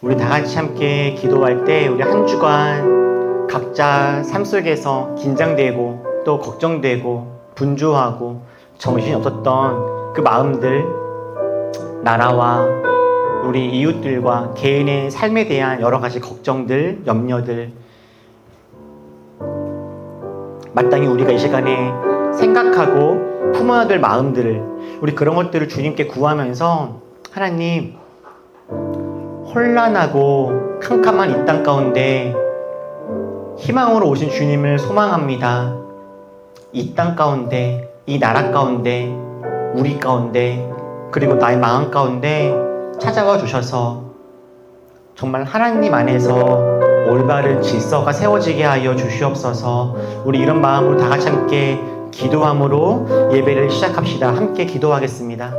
우리 다 같이 함께 기도할 때 우리 한 주간 각자 삶 속에서 긴장되고 또 걱정되고 분주하고 정신이 없었던 그 마음들, 나라와 우리 이웃들과 개인의 삶에 대한 여러 가지 걱정들, 염려들, 마땅히 우리가 이 시간에 생각하고 품어야 될 마음들을, 우리 그런 것들을 주님께 구하면서 하나님, 혼란하고 캄캄한 이 땅 가운데 희망으로 오신 주님을 소망합니다. 이 땅 가운데, 이 나라 가운데, 우리 가운데, 그리고 나의 마음 가운데 찾아와 주셔서 정말 하나님 안에서 올바른 질서가 세워지게 하여 주시옵소서. 우리 이런 마음으로 다 같이 함께 기도함으로 예배를 시작합시다. 함께 기도하겠습니다.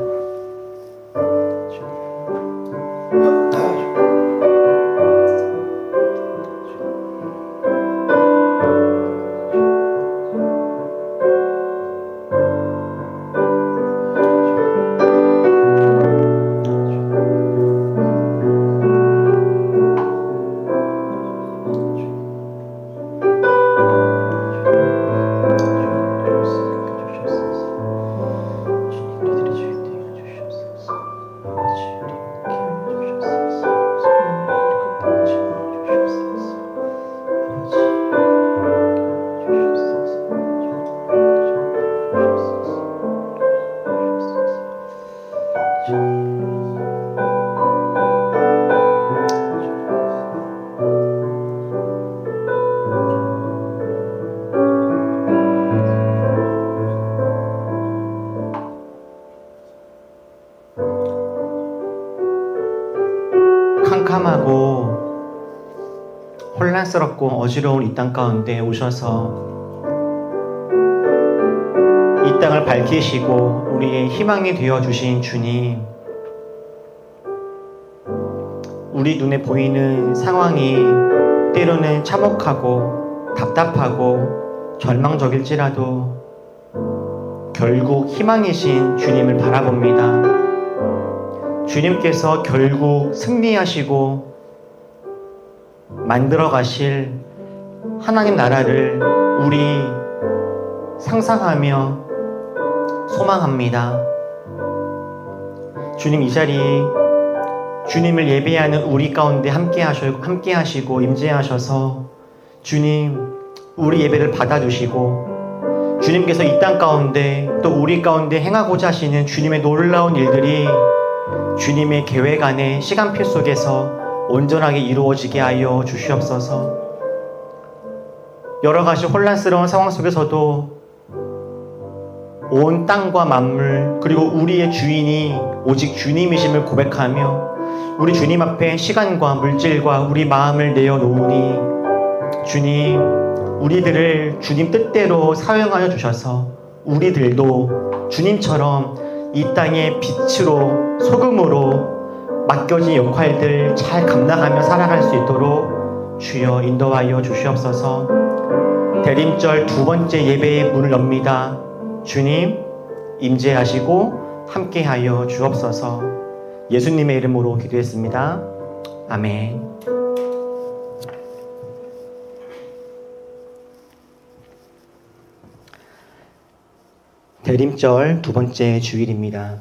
캄캄하고 혼란스럽고 어지러운 이 땅 가운데 오셔서 이 땅을 밝히시고 우리의 희망이 되어주신 주님, 우리 눈에 보이는 상황이 때로는 참혹하고 답답하고 절망적일지라도 결국 희망이신 주님을 바라봅니다. 주님께서 결국 승리하시고 만들어 가실 하나님 나라를 우리 상상하며 소망합니다. 주님, 이 자리 주님을 예배하는 우리 가운데 함께 하시고 임재하셔서 주님, 우리 예배를 받아주시고 주님께서 이 땅 가운데 또 우리 가운데 행하고자 하시는 주님의 놀라운 일들이 주님의 계획 안에 시간표 속에서 온전하게 이루어지게 하여 주시옵소서. 여러 가지 혼란스러운 상황 속에서도 온 땅과 만물 그리고 우리의 주인이 오직 주님이심을 고백하며 우리 주님 앞에 시간과 물질과 우리 마음을 내어놓으니 주님, 우리들을 주님 뜻대로 사용하여 주셔서 우리들도 주님처럼 이 땅의 빛으로 소금으로 맡겨진 역할들 잘 감당하며 살아갈 수 있도록 주여 인도하여 주시옵소서. 대림절 두 번째 예배의 문을 엽니다. 주님, 임재하시고 함께하여 주옵소서. 예수님의 이름으로 기도했습니다. 아멘. 대림절 두 번째 주일입니다.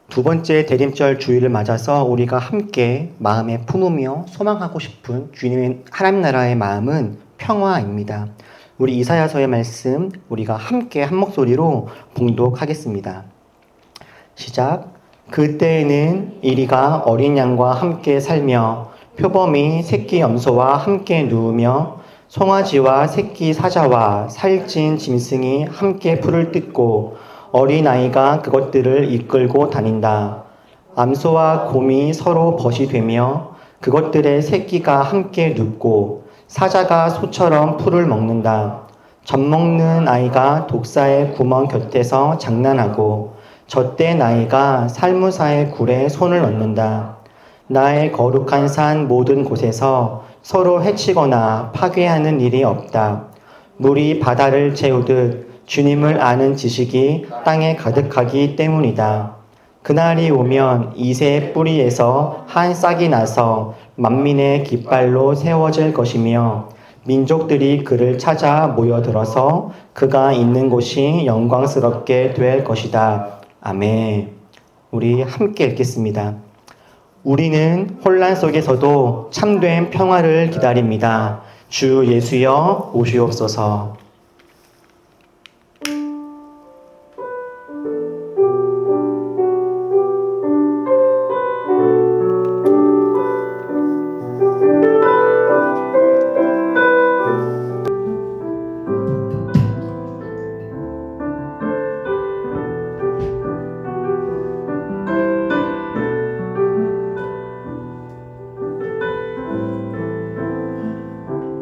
두 번째 대림절 주일을 맞아서 우리가 함께 마음에 품으며 소망하고 싶은 주님의 하나님 나라의 마음은 평화입니다. 우리 이사야서의 말씀 우리가 함께 한 목소리로 봉독하겠습니다. 시작. 그때에는 이리가 어린 양과 함께 살며 표범이 새끼 염소와 함께 누우며 송아지와 새끼 사자와 살찐 짐승이 함께 풀을 뜯고 어린아이가 그것들을 이끌고 다닌다. 암소와 곰이 서로 벗이 되며 그것들의 새끼가 함께 눕고 사자가 소처럼 풀을 먹는다. 젖먹는 아이가 독사의 구멍 곁에서 장난하고 젖된 아이가 살무사의 굴에 손을 넣는다. 나의 거룩한 산 모든 곳에서 서로 해치거나 파괴하는 일이 없다. 물이 바다를 채우듯 주님을 아는 지식이 땅에 가득하기 때문이다. 그날이 오면 이새의 뿌리에서 한 싹이 나서 만민의 깃발로 세워질 것이며 민족들이 그를 찾아 모여들어서 그가 있는 곳이 영광스럽게 될 것이다. 아멘. 우리 함께 읽겠습니다. 우리는 혼란 속에서도 참된 평화를 기다립니다. 주 예수여 오시옵소서.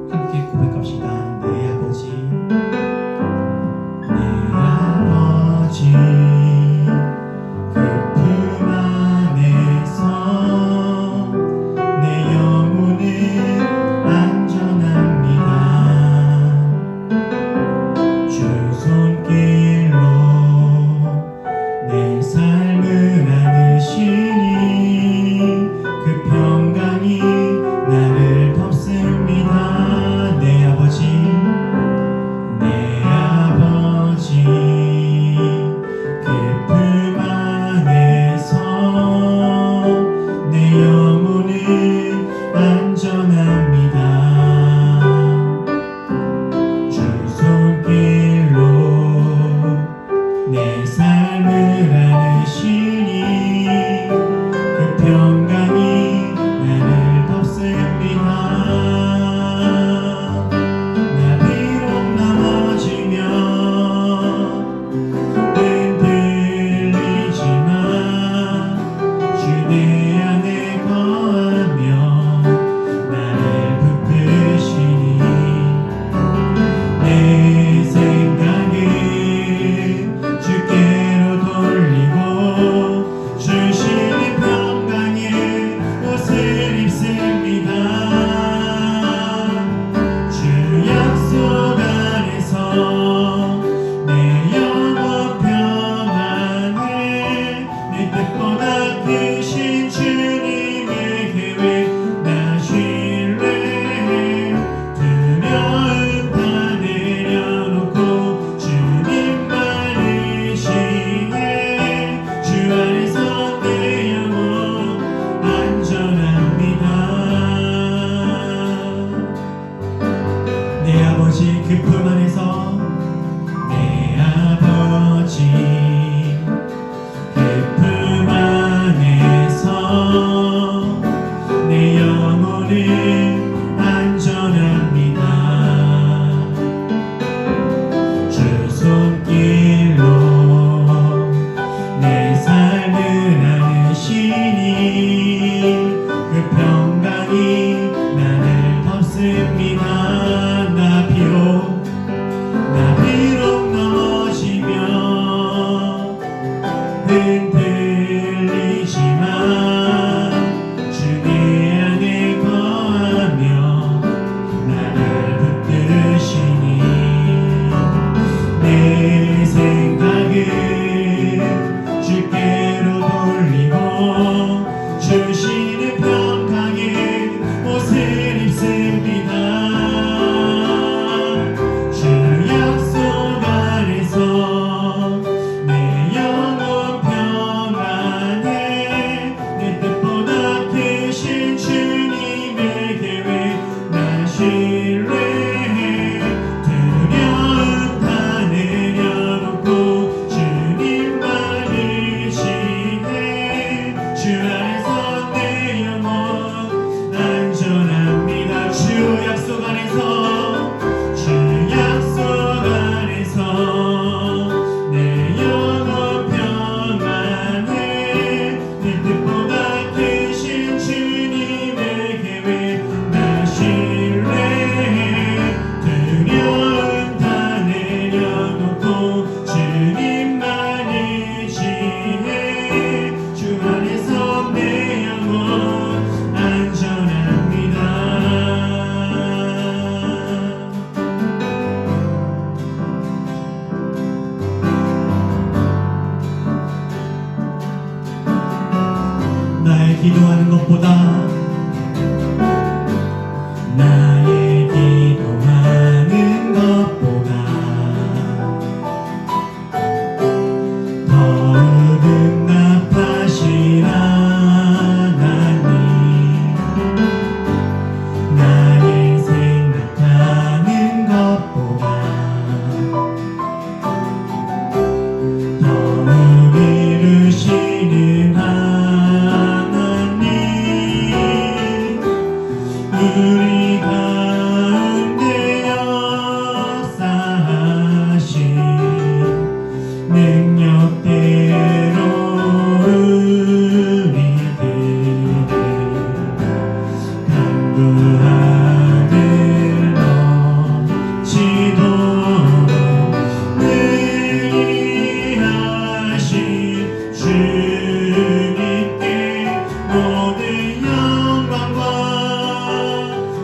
함께 고백합시다. 내 아버지, 내 아버지, 그 품 안에서 내 영혼은 안전합니다. 주 손길로 내 삶을 안으시니 그 평강이 나를 덮습니다. 내 아버지, 내 아버지, 그 품 안에서 내 영혼은 안전합니다. 주 손길로 내 삶을 안으시니 그 평강이 나를 덮습니다. 나 비록 넘어지면 흔들리지만 주 내 안에 거하며 나를 붙드시니 내 생각을 주께로 돌리고 주시는 평강의 옷을 입습니다. 주 약속 안에서 내 영혼 평안해 내 뜻보다 크신 주 기도하는 것보다 나의 기도하는 것보다 더 응답하신 하나님 나의 생각하는 것보다 더 이루시는 하나님 우리 가운데 역사하신 능력대로 우리들을 간구하늘 넘치도록 능히 하신 주님께 모든 영광과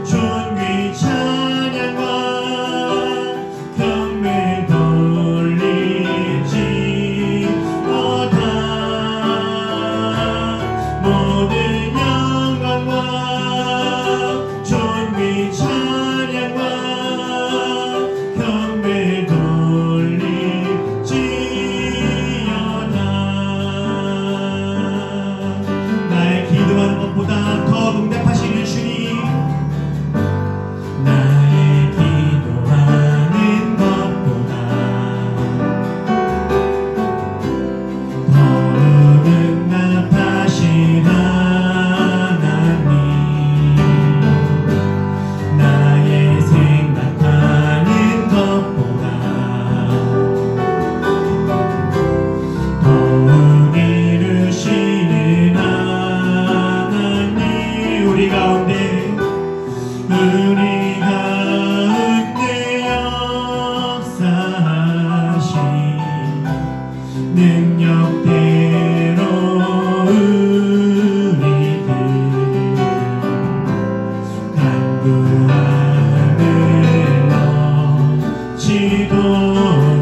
존귀 찬양과 경배 돌리지어다 모든 영광과 존귀 찬양과 경배 돌리지어다 나의 기도하는 것보다 더 응답하시는 주님 나의 기도하는 것보다 더 응답하신 하나님 나의 생각하는 것보다 더 이루시는 하나님 우리 가운데 역사하신 능력대로 우리들 간구하늘 넘치도록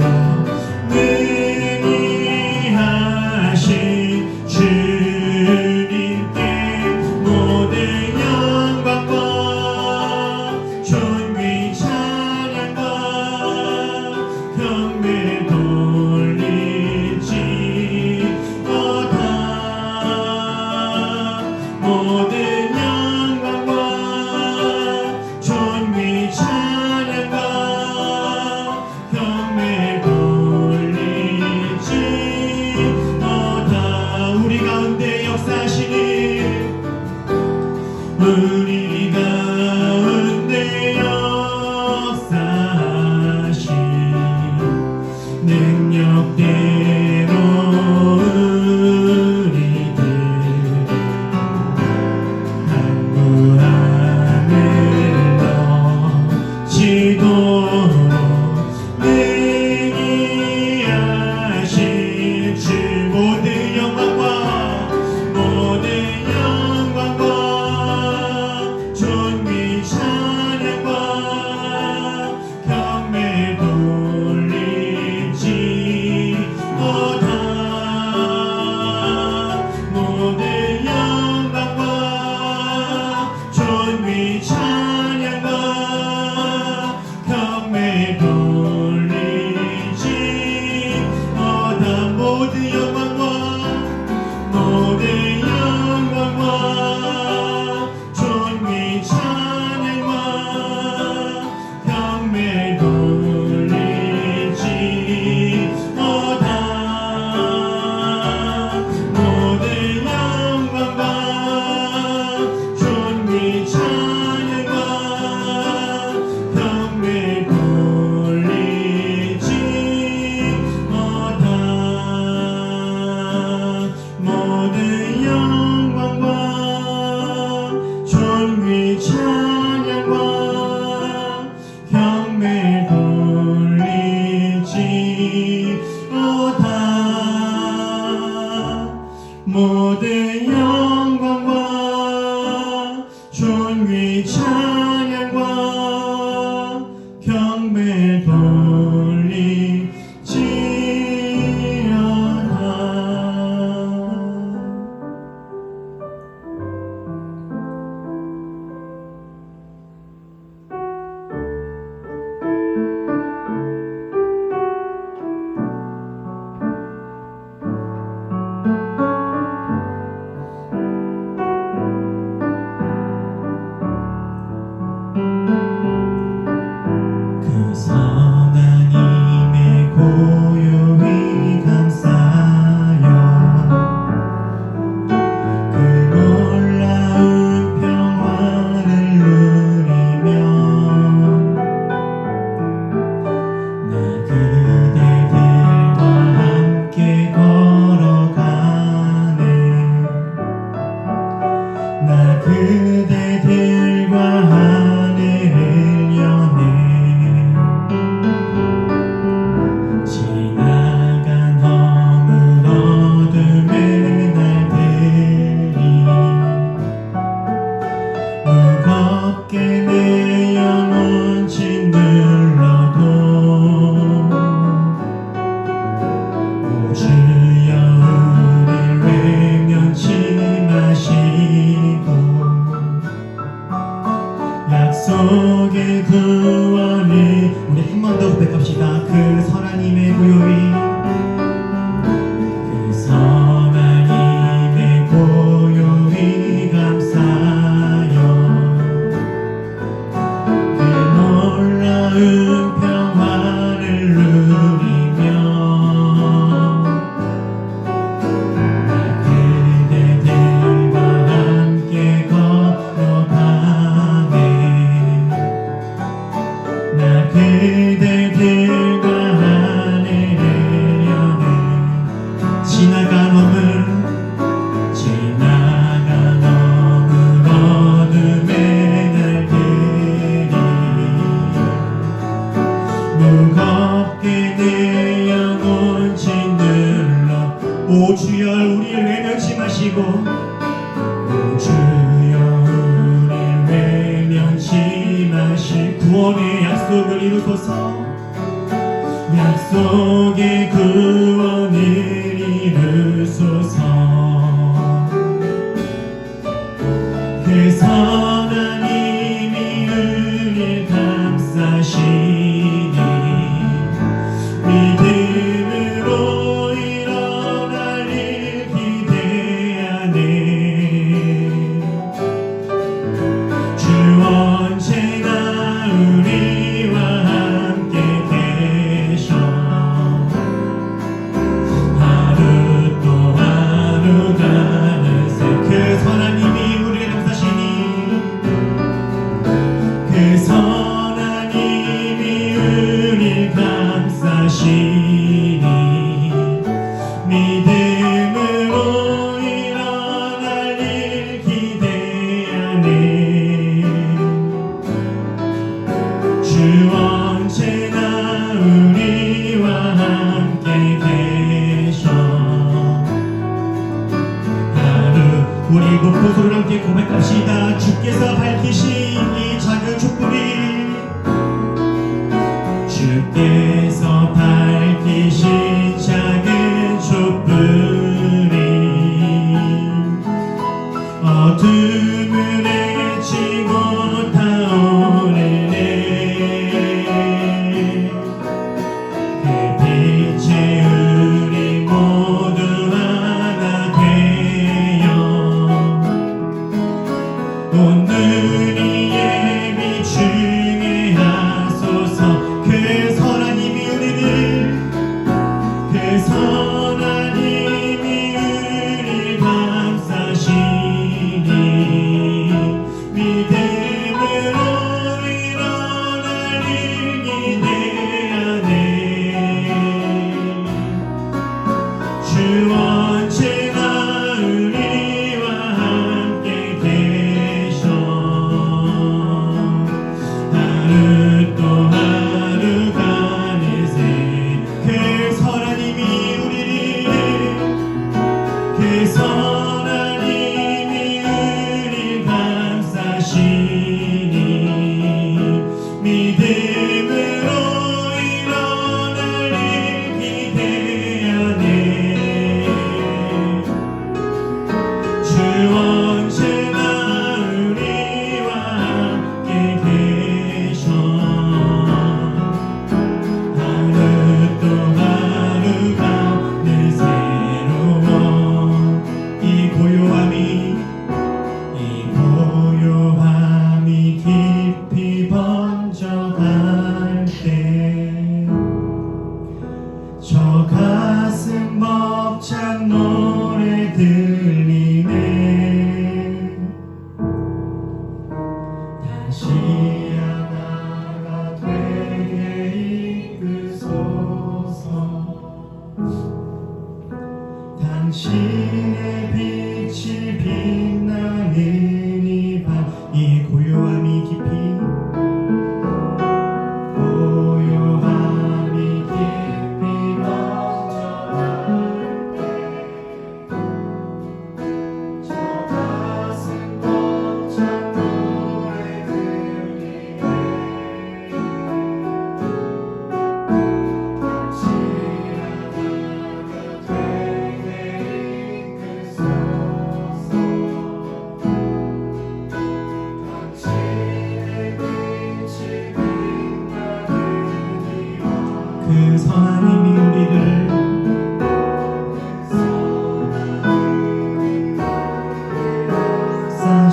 능히 하신 주님께 모든 영광과 존귀 찬양과 경배 돌리지어다 모든 영광과 존귀 찬양과 경배 돌리지어다 우리 가운데 역사하시는 우리 가운데 역사하신 능력대로 우리들 나 그대들과 하늘을 여네 지나간 허문 어둠의 날들이 무겁게 내 영혼 짓눌러도 오 주여 우릴 외면치 마시고 약속의 구원을 우리 한 번 더 고백합시다. 그 선하님의 고요히 그 선하님의 고요히 감사여 그 놀라운 평화를 누리며 나 그대들과 함께 걸어가네 나 그대들과 하늘을 여네 지나간 어둠 어둠의 날들이 무겁게 내 영혼 짓눌러 오 주여 우리를 외면치 마시고 오 주여 우리를 외면치 마실 구원의 약속을 이루소서 약속의 구원을 이루소서 그 선한 힘이 우릴 감싸시니 믿음으로 일어날 일 기대하네 주 언제나 우리와 함께 계셔 하루 또 하루 가는 새 그 선한 힘이 우리를 감싸시니 그 선한 힘이 우릴 감싸시니 믿음으로 일어날 일 기대하네 주 언제나 우리와 함께 계셔 하루 우리 높은 소리로 함께 고백합시다. 주께서 밝히신 이 작은 촛불이 주께서 밝히신 작은 촛불이 어둠을 헤치고 타오르네 그 빛에 우리 모두 하나 되어 오늘이 예비중에 하소서 그 선한 힘이 우리를 그 선한 힘이 우리를 감싸시니 믿음으로 일어날 일 기대하네 주 언제나 우리와 함께 계셔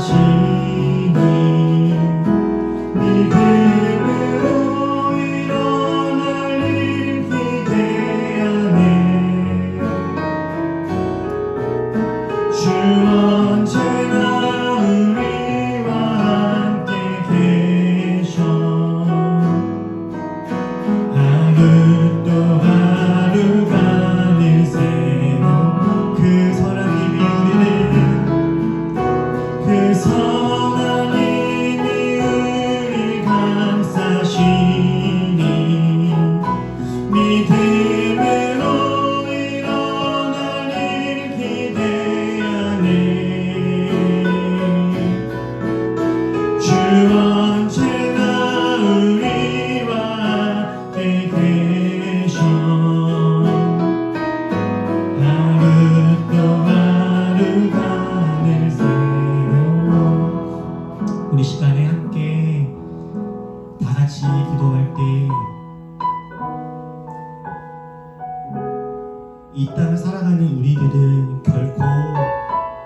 역사하시니 믿음으로 일어날 일 기대하네 주 언제나 우리와 함께 계셔 하루 또 하루가 늘 새로 그 선하님이 우리를 그 선하님이 우리 감싸시니 믿음으로 일어날 일 기대하네 주 언제나 우리와 함께 계셔 하루 또 하루가 늘 새로워 우리 시간에 함께 다 같이 기도할 때 이 땅을 살아가는 우리들은 결코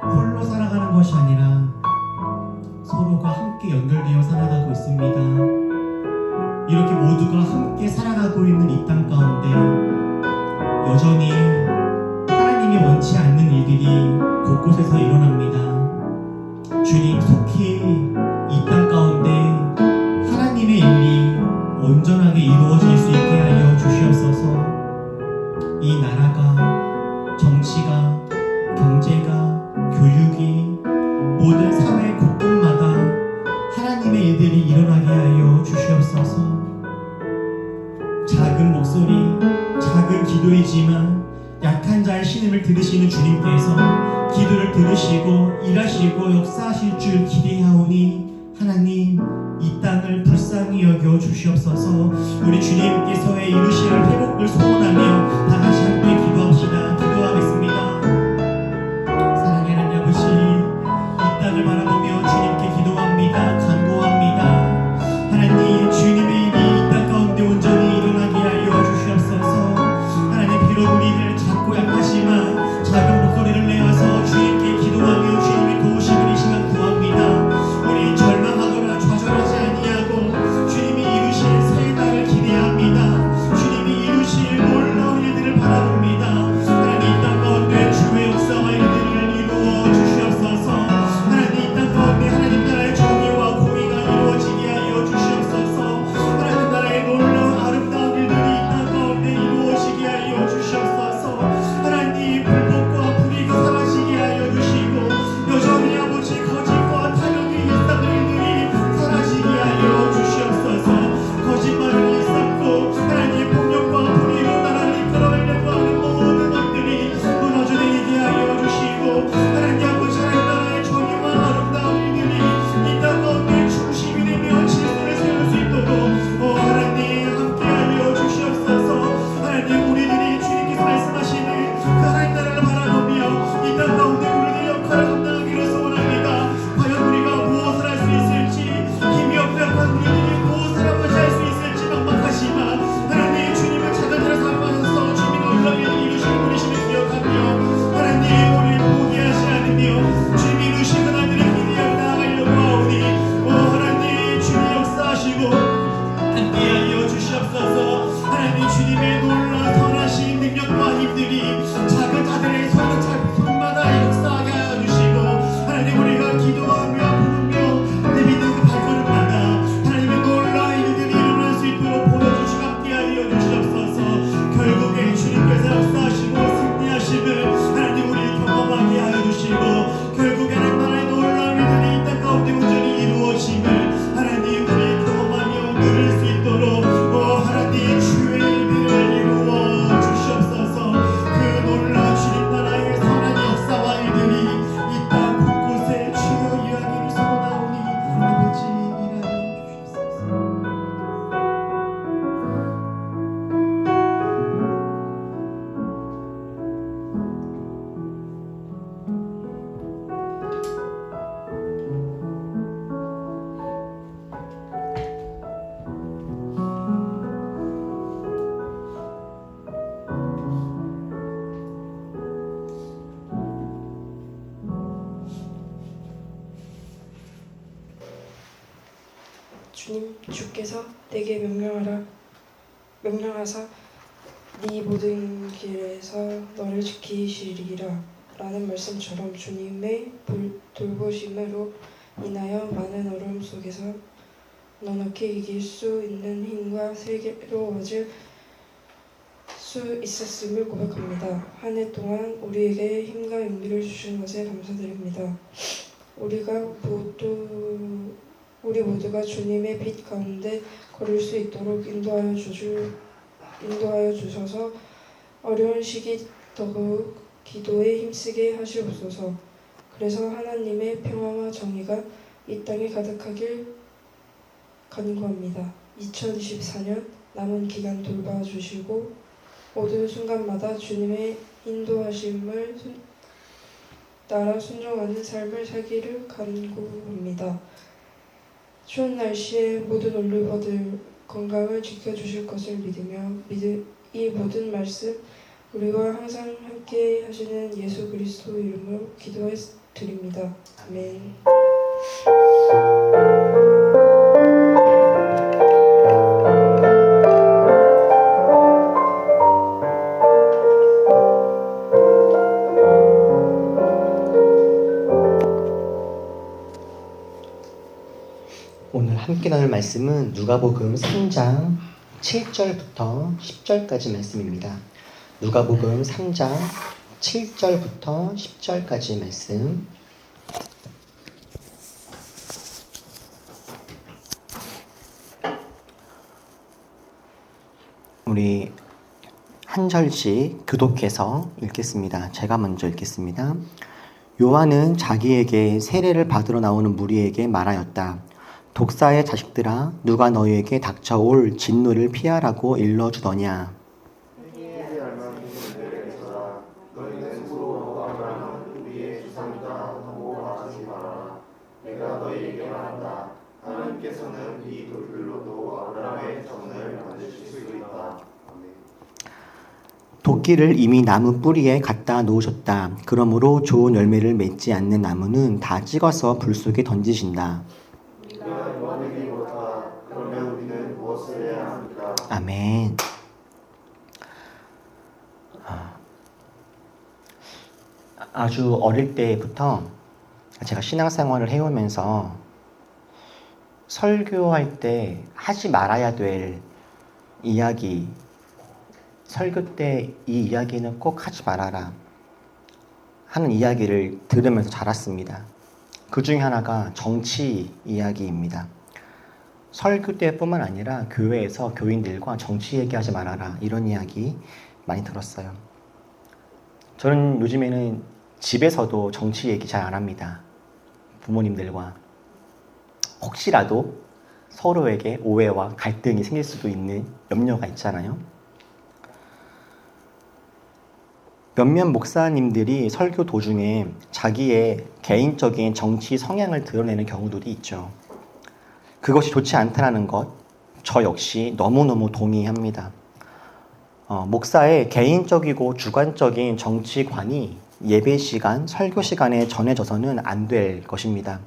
홀로 살아가는 것이 아니라 서로가 함께 연결되어 살아가고 있습니다. 이렇게 모두가 함께 살아가고 있는 이 땅 가운데 여전히 하나님이 원치 않는 일들이 곳곳에서 일어납니다. 주님 속히 이 땅 가운데 하나님의 일이 온전하게 이루어질 수 있게 하여 주시옵소서. 이 나라가 정치가 경제가 교육이 모든 사회 곳곳마다 하나님의 일들이 일어나게 하여 주시옵소서. 작은 목소리 작은 기도이지만 약한 자의 신음을 들으시는 주님께서 기도를 들으시고 일하시고 역사하실 줄 기대하오니 하나님 이 땅을 불쌍히 여겨 주시옵소서. 우리 주님께서의 이루실 회복을 소원하며 다 같이 함께 기도합시다. 기도하겠습니다. 사랑하는 아버지 이 땅을 바라보며 주님께 기도합니다. 간구합니다. 하나님 주님의 일이 이 땅 가운데 온전히 일어나게 하여 주시옵소서. 하나님 비록 우리를 작고 약하지만 작은 목소리를 내어서 주님께 기도하며 주님의 도우심을 이 시간 구합니다. 우리 절망하거나 좌절하지 아니하고 주님이 이루실 새 날을 기대합니다. 주님이 이루실 놀라운 일들을 바라보며 주님 주께서 내게 명령하사 네 모든 길에서 너를 지키시리라 라는 말씀처럼 주님의 돌보심으로 인하여 많은 어려움 속에서 넉넉히 이길 수 있는 힘과 슬기로워질 수 있었음을 고백합니다. 한 해 동안 우리에게 힘과 용기를 주신 것에 감사드립니다. 우리 모두가 주님의 빛 가운데 걸을 수 있도록 인도하여 주셔서 어려운 시기 더욱 기도에 힘쓰게 하시옵소서. 그래서 하나님의 평화와 정의가 이 땅에 가득하길 간구합니다. 2024년 남은 기간 돌봐주시고 모든 순간마다 주님의 인도하심을 따라 순종하는 삶을 살기를 간구합니다. 추운 날씨에 모든 올리버들 건강을 지켜주실 것을 믿으며 이 모든 말씀 우리와 항상 함께 하시는 예수 그리스도 이름으로 기도해 드립니다. 아멘. 오늘 함께 나눌 말씀은 누가복음 3장 7절부터 10절까지 말씀입니다. 누가복음 3장 7절부터 10절까지 말씀. 우리 한 절씩 교독해서 읽겠습니다. 제가 먼저 읽겠습니다. 요한은 자기에게 세례를 받으러 나오는 무리에게 말하였다. 독사의 자식들아, 누가 너희에게 닥쳐올 진노를 피하라고 일러주더냐. 도끼를 이미 나무 뿌리에 갖다 놓으셨다. 그러므로 좋은 열매를 맺지 않는 나무는 다 찍어서 불 속에 던지신다. 아멘. 아주 어릴 때부터 제가 신앙생활을 해오면서 설교할 때 하지 말아야 될 이야기, 설교 때 이 이야기는 꼭 하지 말아라 하는 이야기를 들으면서 자랐습니다. 그 중에 하나가 정치 이야기입니다. 설교 때뿐만 아니라 교회에서 교인들과 정치 얘기하지 말아라 이런 이야기 많이 들었어요. 저는 요즘에는 집에서도 정치 얘기 잘 안 합니다. 부모님들과. 혹시라도 서로에게 오해와 갈등이 생길 수도 있는 염려가 있잖아요. 몇몇 목사님들이 설교 도중에 자기의 개인적인 정치 성향을 드러내는 경우들이 있죠. 그것이 좋지 않다는 것, 저 역시 너무너무 동의합니다. 목사의 개인적이고 주관적인 정치관이 예배 시간, 설교 시간에 전해져서는 안 될 것입니다.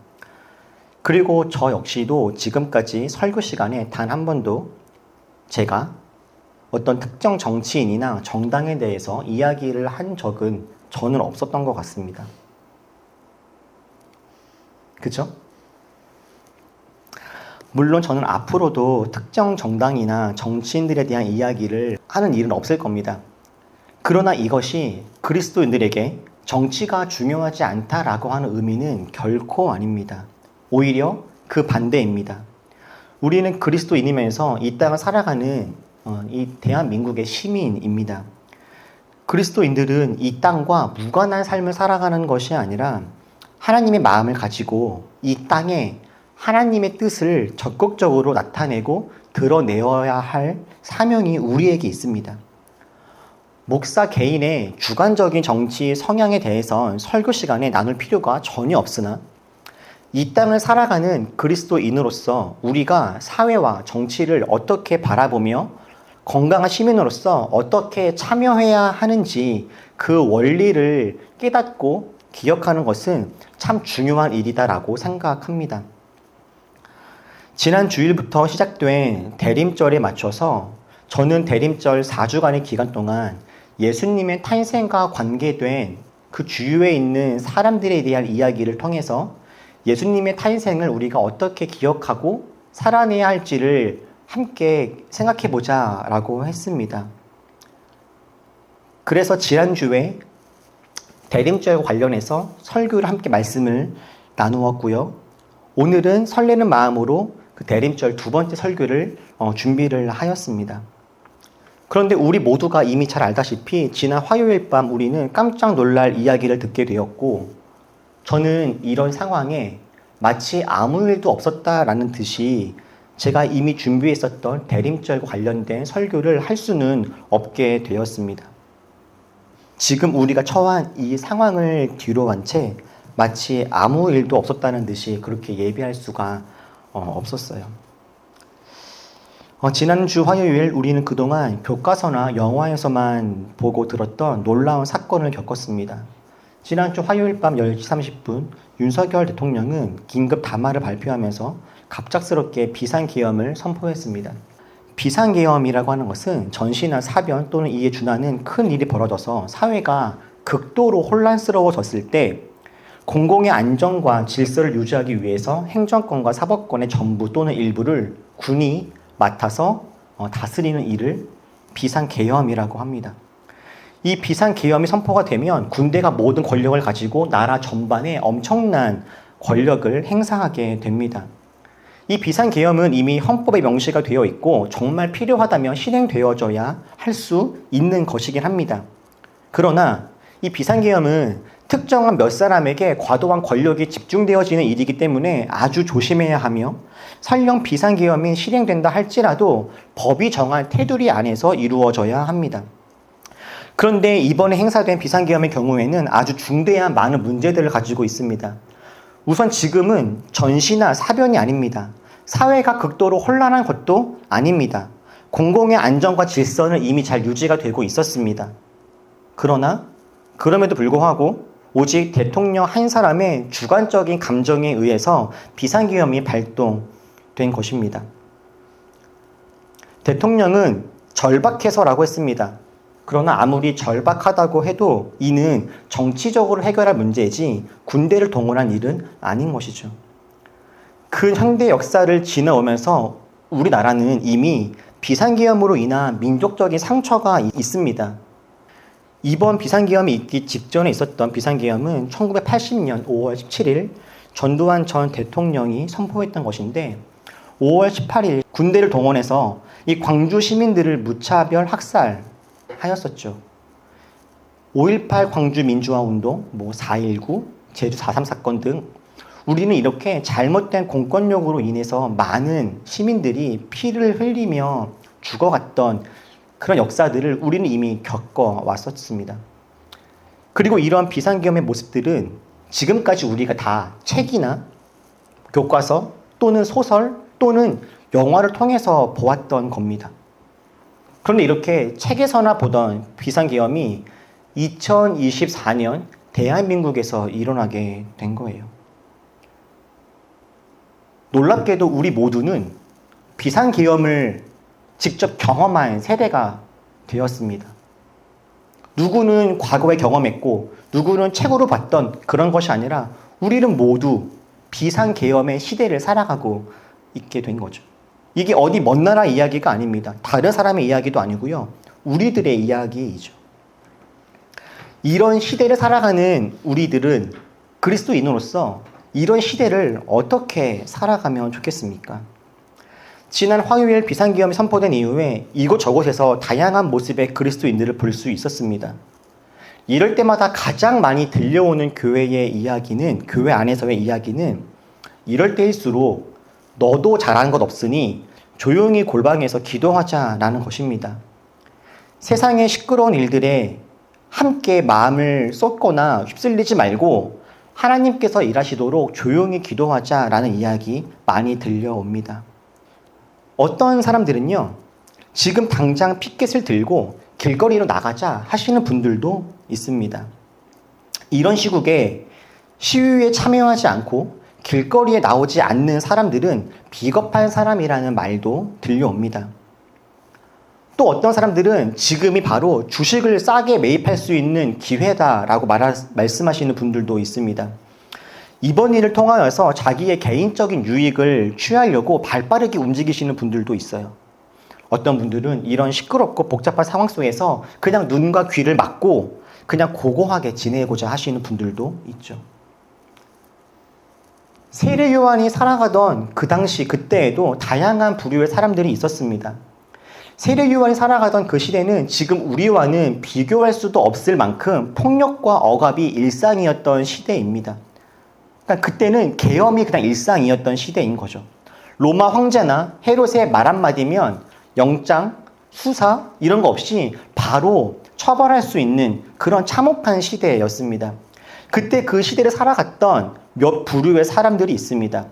그리고 저 역시도 지금까지 설교 시간에 단 한 번도 제가 어떤 특정 정치인이나 정당에 대해서 이야기를 한 적은 저는 없었던 것 같습니다. 그죠? 물론 저는 앞으로도 특정 정당이나 정치인들에 대한 이야기를 하는 일은 없을 겁니다. 그러나 이것이 그리스도인들에게 정치가 중요하지 않다라고 하는 의미는 결코 아닙니다. 오히려 그 반대입니다. 우리는 그리스도인이면서 이 땅을 살아가는 이 대한민국의 시민입니다. 그리스도인들은 이 땅과 무관한 삶을 살아가는 것이 아니라 하나님의 마음을 가지고 이 땅에 하나님의 뜻을 적극적으로 나타내고 드러내어야 할 사명이 우리에게 있습니다. 목사 개인의 주관적인 정치 성향에 대해서 설교 시간에 나눌 필요가 전혀 없으나 이 땅을 살아가는 그리스도인으로서 우리가 사회와 정치를 어떻게 바라보며 건강한 시민으로서 어떻게 참여해야 하는지 그 원리를 깨닫고 기억하는 것은 참 중요한 일이다라고 생각합니다. 지난 주일부터 시작된 대림절에 맞춰서 저는 대림절 4주간의 기간 동안 예수님의 탄생과 관계된 그 주위에 있는 사람들에 대한 이야기를 통해서 예수님의 탄생을 우리가 어떻게 기억하고 살아내야 할지를 함께 생각해 보자라고 했습니다. 그래서 지난주에 대림절과 관련해서 설교를 함께 말씀을 나누었고요. 오늘은 설레는 마음으로 그 대림절 두 번째 설교를 준비를 하였습니다. 그런데 우리 모두가 이미 잘 알다시피 지난 화요일 밤 우리는 깜짝 놀랄 이야기를 듣게 되었고, 저는 이런 상황에 마치 아무 일도 없었다라는 듯이 제가 이미 준비했었던 대림절과 관련된 설교를 할 수는 없게 되었습니다. 지금 우리가 처한 이 상황을 뒤로 한 채 마치 아무 일도 없었다는 듯이 그렇게 예비할 수가 없었어요. 지난주 화요일 우리는 그동안 교과서나 영화에서만 보고 들었던 놀라운 사건을 겪었습니다. 지난주 화요일 밤 10시 30분 윤석열 대통령은 긴급 담화를 발표하면서 갑작스럽게 비상계엄을 선포했습니다. 비상계엄이라고 하는 것은 전시나 사변 또는 이에 준하는 큰 일이 벌어져서 사회가 극도로 혼란스러워졌을 때 공공의 안정과 질서를 유지하기 위해서 행정권과 사법권의 전부 또는 일부를 군이 맡아서 다스리는 일을 비상계엄이라고 합니다. 이 비상계엄이 선포가 되면 군대가 모든 권력을 가지고 나라 전반에 엄청난 권력을 행사하게 됩니다. 이 비상계엄은 이미 헌법에 명시가 되어 있고 정말 필요하다면 실행되어져야 할 수 있는 것이긴 합니다. 그러나 이 비상계엄은 특정한 몇 사람에게 과도한 권력이 집중되어지는 일이기 때문에 아주 조심해야 하며, 설령 비상계엄이 실행된다 할지라도 법이 정한 테두리 안에서 이루어져야 합니다. 그런데 이번에 행사된 비상계엄의 경우에는 아주 중대한 많은 문제들을 가지고 있습니다. 우선 지금은 전시나 사변이 아닙니다. 사회가 극도로 혼란한 것도 아닙니다. 공공의 안정과 질서는 이미 잘 유지가 되고 있었습니다. 그럼에도 불구하고 오직 대통령 한 사람의 주관적인 감정에 의해서 비상계엄이 발동된 것입니다. 대통령은 절박해서라고 했습니다. 그러나 아무리 절박하다고 해도 이는 정치적으로 해결할 문제이지 군대를 동원한 일은 아닌 것이죠. 그 현대 역사를 지나오면서 우리나라는 이미 비상계엄으로 인한 민족적인 상처가 있습니다. 이번 비상계엄이 있기 직전에 있었던 비상계엄은 1980년 5월 17일 전두환 전 대통령이 선포했던 것인데, 5월 18일 군대를 동원해서 이 광주 시민들을 무차별 학살하였었죠. 5.18 광주 민주화운동, 4.19, 제주 4.3 사건 등 우리는 이렇게 잘못된 공권력으로 인해서 많은 시민들이 피를 흘리며 죽어갔던 그런 역사들을 우리는 이미 겪어왔었습니다. 그리고 이러한 비상계엄의 모습들은 지금까지 우리가 다 책이나 교과서 또는 소설 또는 영화를 통해서 보았던 겁니다. 그런데 이렇게 책에서나 보던 비상계엄이 2024년 대한민국에서 일어나게 된 거예요. 놀랍게도 우리 모두는 비상계엄을 직접 경험한 세대가 되었습니다. 누구는 과거에 경험했고 누구는 책으로 봤던 그런 것이 아니라 우리는 모두 비상계엄의 시대를 살아가고 있게 된 거죠. 이게 어디 먼 나라 이야기가 아닙니다. 다른 사람의 이야기도 아니고요. 우리들의 이야기이죠. 이런 시대를 살아가는 우리들은 그리스도인으로서 이런 시대를 어떻게 살아가면 좋겠습니까? 지난 화요일 비상계엄이 선포된 이후에 이곳저곳에서 다양한 모습의 그리스도인들을 볼 수 있었습니다. 이럴 때마다 가장 많이 들려오는 교회의 이야기는, 교회 안에서의 이야기는 이럴 때일수록 너도 잘한 것 없으니 조용히 골방에서 기도하자라는 것입니다. 세상의 시끄러운 일들에 함께 마음을 쏟거나 휩쓸리지 말고 하나님께서 일하시도록 조용히 기도하자라는 이야기 많이 들려옵니다. 어떤 사람들은요, 지금 당장 피켓을 들고 길거리로 나가자 하시는 분들도 있습니다. 이런 시국에 시위에 참여하지 않고 길거리에 나오지 않는 사람들은 비겁한 사람이라는 말도 들려옵니다. 또 어떤 사람들은 지금이 바로 주식을 싸게 매입할 수 있는 기회다라고 말씀하시는 분들도 있습니다. 이번 일을 통하여서 자기의 개인적인 유익을 취하려고 발빠르게 움직이시는 분들도 있어요. 어떤 분들은 이런 시끄럽고 복잡한 상황 속에서 그냥 눈과 귀를 막고 그냥 고고하게 지내고자 하시는 분들도 있죠. 세례 요한이 살아가던 그 당시 그때에도 다양한 부류의 사람들이 있었습니다. 세례 요한이 살아가던 그 시대는 지금 우리와는 비교할 수도 없을 만큼 폭력과 억압이 일상이었던 시대입니다. 그러니까 그때는 계엄이 그냥 일상이었던 시대인 거죠. 로마 황제나 헤롯의 말 한마디면 영장, 수사 이런 거 없이 바로 처벌할 수 있는 그런 참혹한 시대였습니다. 그때 그 시대를 살아갔던 몇 부류의 사람들이 있습니다.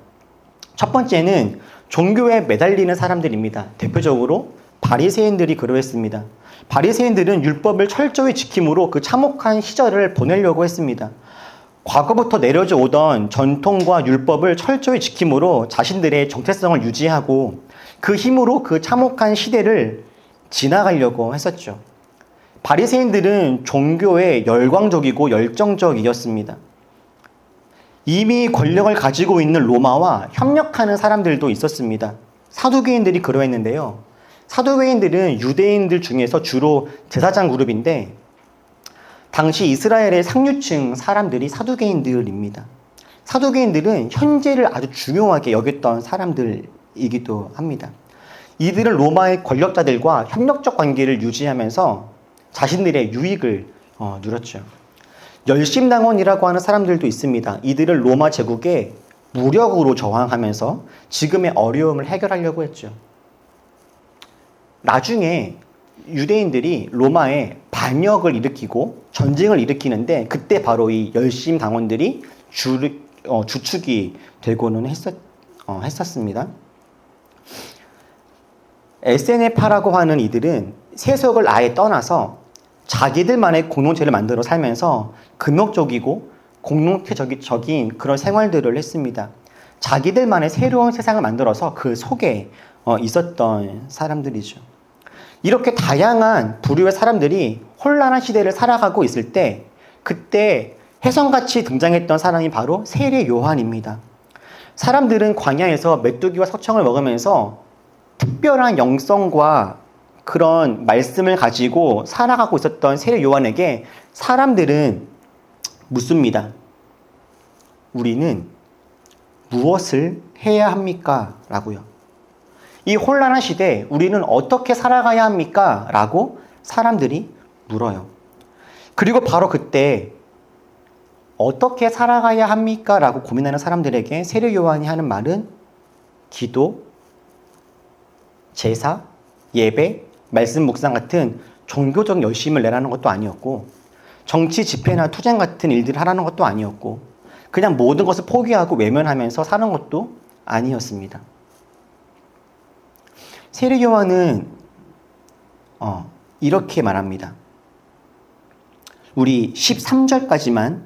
첫 번째는 종교에 매달리는 사람들입니다. 대표적으로 바리새인들이 그러했습니다. 바리새인들은 율법을 철저히 지킴으로 그 참혹한 시절을 보내려고 했습니다. 과거부터 내려져 오던 전통과 율법을 철저히 지킴으로 자신들의 정체성을 유지하고 그 힘으로 그 참혹한 시대를 지나가려고 했었죠. 바리새인들은 종교에 열광적이고 열정적이었습니다. 이미 권력을 가지고 있는 로마와 협력하는 사람들도 있었습니다. 사두개인들이 그러했는데요. 사두개인들은 유대인들 중에서 주로 제사장 그룹인데 당시 이스라엘의 상류층 사람들이 사두개인들입니다. 사두개인들은 현재를 아주 중요하게 여겼던 사람들이기도 합니다. 이들은 로마의 권력자들과 협력적 관계를 유지하면서 자신들의 유익을 누렸죠. 열심당원이라고 하는 사람들도 있습니다. 이들은 로마 제국에 무력으로 저항하면서 지금의 어려움을 해결하려고 했죠. 나중에 유대인들이 로마에 반역을 일으키고 전쟁을 일으키는데 그때 바로 이 열심당원들이 주축이 되고는 했었습니다. SNF파라고 하는 이들은 세속을 아예 떠나서 자기들만의 공동체를 만들어 살면서 금욕적이고 공동체적인 그런 생활들을 했습니다. 자기들만의 새로운 세상을 만들어서 그 속에 있었던 사람들이죠. 이렇게 다양한 부류의 사람들이 혼란한 시대를 살아가고 있을 때 그때 혜성같이 등장했던 사람이 바로 세례 요한입니다. 사람들은 광야에서 메뚜기와 석청을 먹으면서 특별한 영성과 그런 말씀을 가지고 살아가고 있었던 세례 요한에게 사람들은 묻습니다. 우리는 무엇을 해야 합니까? 라고요. 이 혼란한 시대에 우리는 어떻게 살아가야 합니까? 라고 사람들이 물어요. 그리고 바로 그때 어떻게 살아가야 합니까? 라고 고민하는 사람들에게 세례 요한이 하는 말은 기도, 제사, 예배, 말씀 묵상 같은 종교적 열심을 내라는 것도 아니었고 정치 집회나 투쟁 같은 일들을 하라는 것도 아니었고 그냥 모든 것을 포기하고 외면하면서 사는 것도 아니었습니다. 세례 요한은 이렇게 말합니다. 우리 13절까지만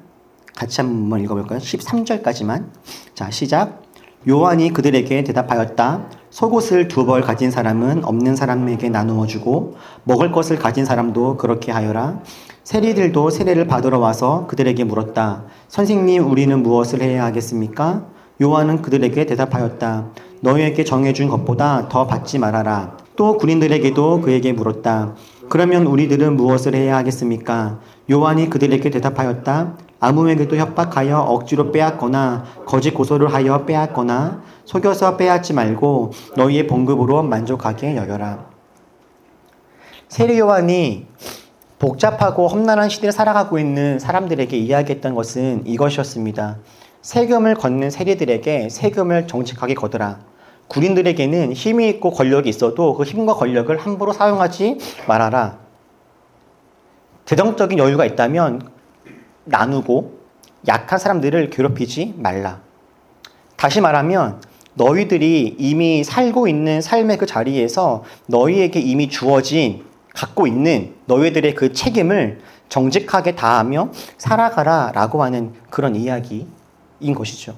같이 한번 읽어볼까요? 13절까지만. 자, 시작. 요한이 그들에게 대답하였다. 속옷을 2벌 가진 사람은 없는 사람에게 나누어 주고 먹을 것을 가진 사람도 그렇게 하여라. 세리들도 세례를 받으러 와서 그들에게 물었다. 선생님, 우리는 무엇을 해야 하겠습니까? 요한은 그들에게 대답하였다. 너희에게 정해준 것보다 더 받지 말아라. 또 군인들에게도 그에게 물었다. 그러면 우리들은 무엇을 해야 하겠습니까? 요한이 그들에게 대답하였다. 아무에게도 협박하여 억지로 빼앗거나 거짓 고소를 하여 빼앗거나 속여서 빼앗지 말고 너희의 봉급으로 만족하게 여겨라. 세례 요한이 복잡하고 험난한 시대를 살아가고 있는 사람들에게 이야기했던 것은 이것이었습니다. 세금을 걷는 세리들에게 세금을 정직하게 거두라. 군인들에게는 힘이 있고 권력이 있어도 그 힘과 권력을 함부로 사용하지 말아라. 재정적인 여유가 있다면 나누고 약한 사람들을 괴롭히지 말라. 다시 말하면 너희들이 이미 살고 있는 삶의 그 자리에서 너희에게 이미 주어진 갖고 있는 너희들의 그 책임을 정직하게 다하며 살아가라 라고 하는 그런 이야기인 것이죠.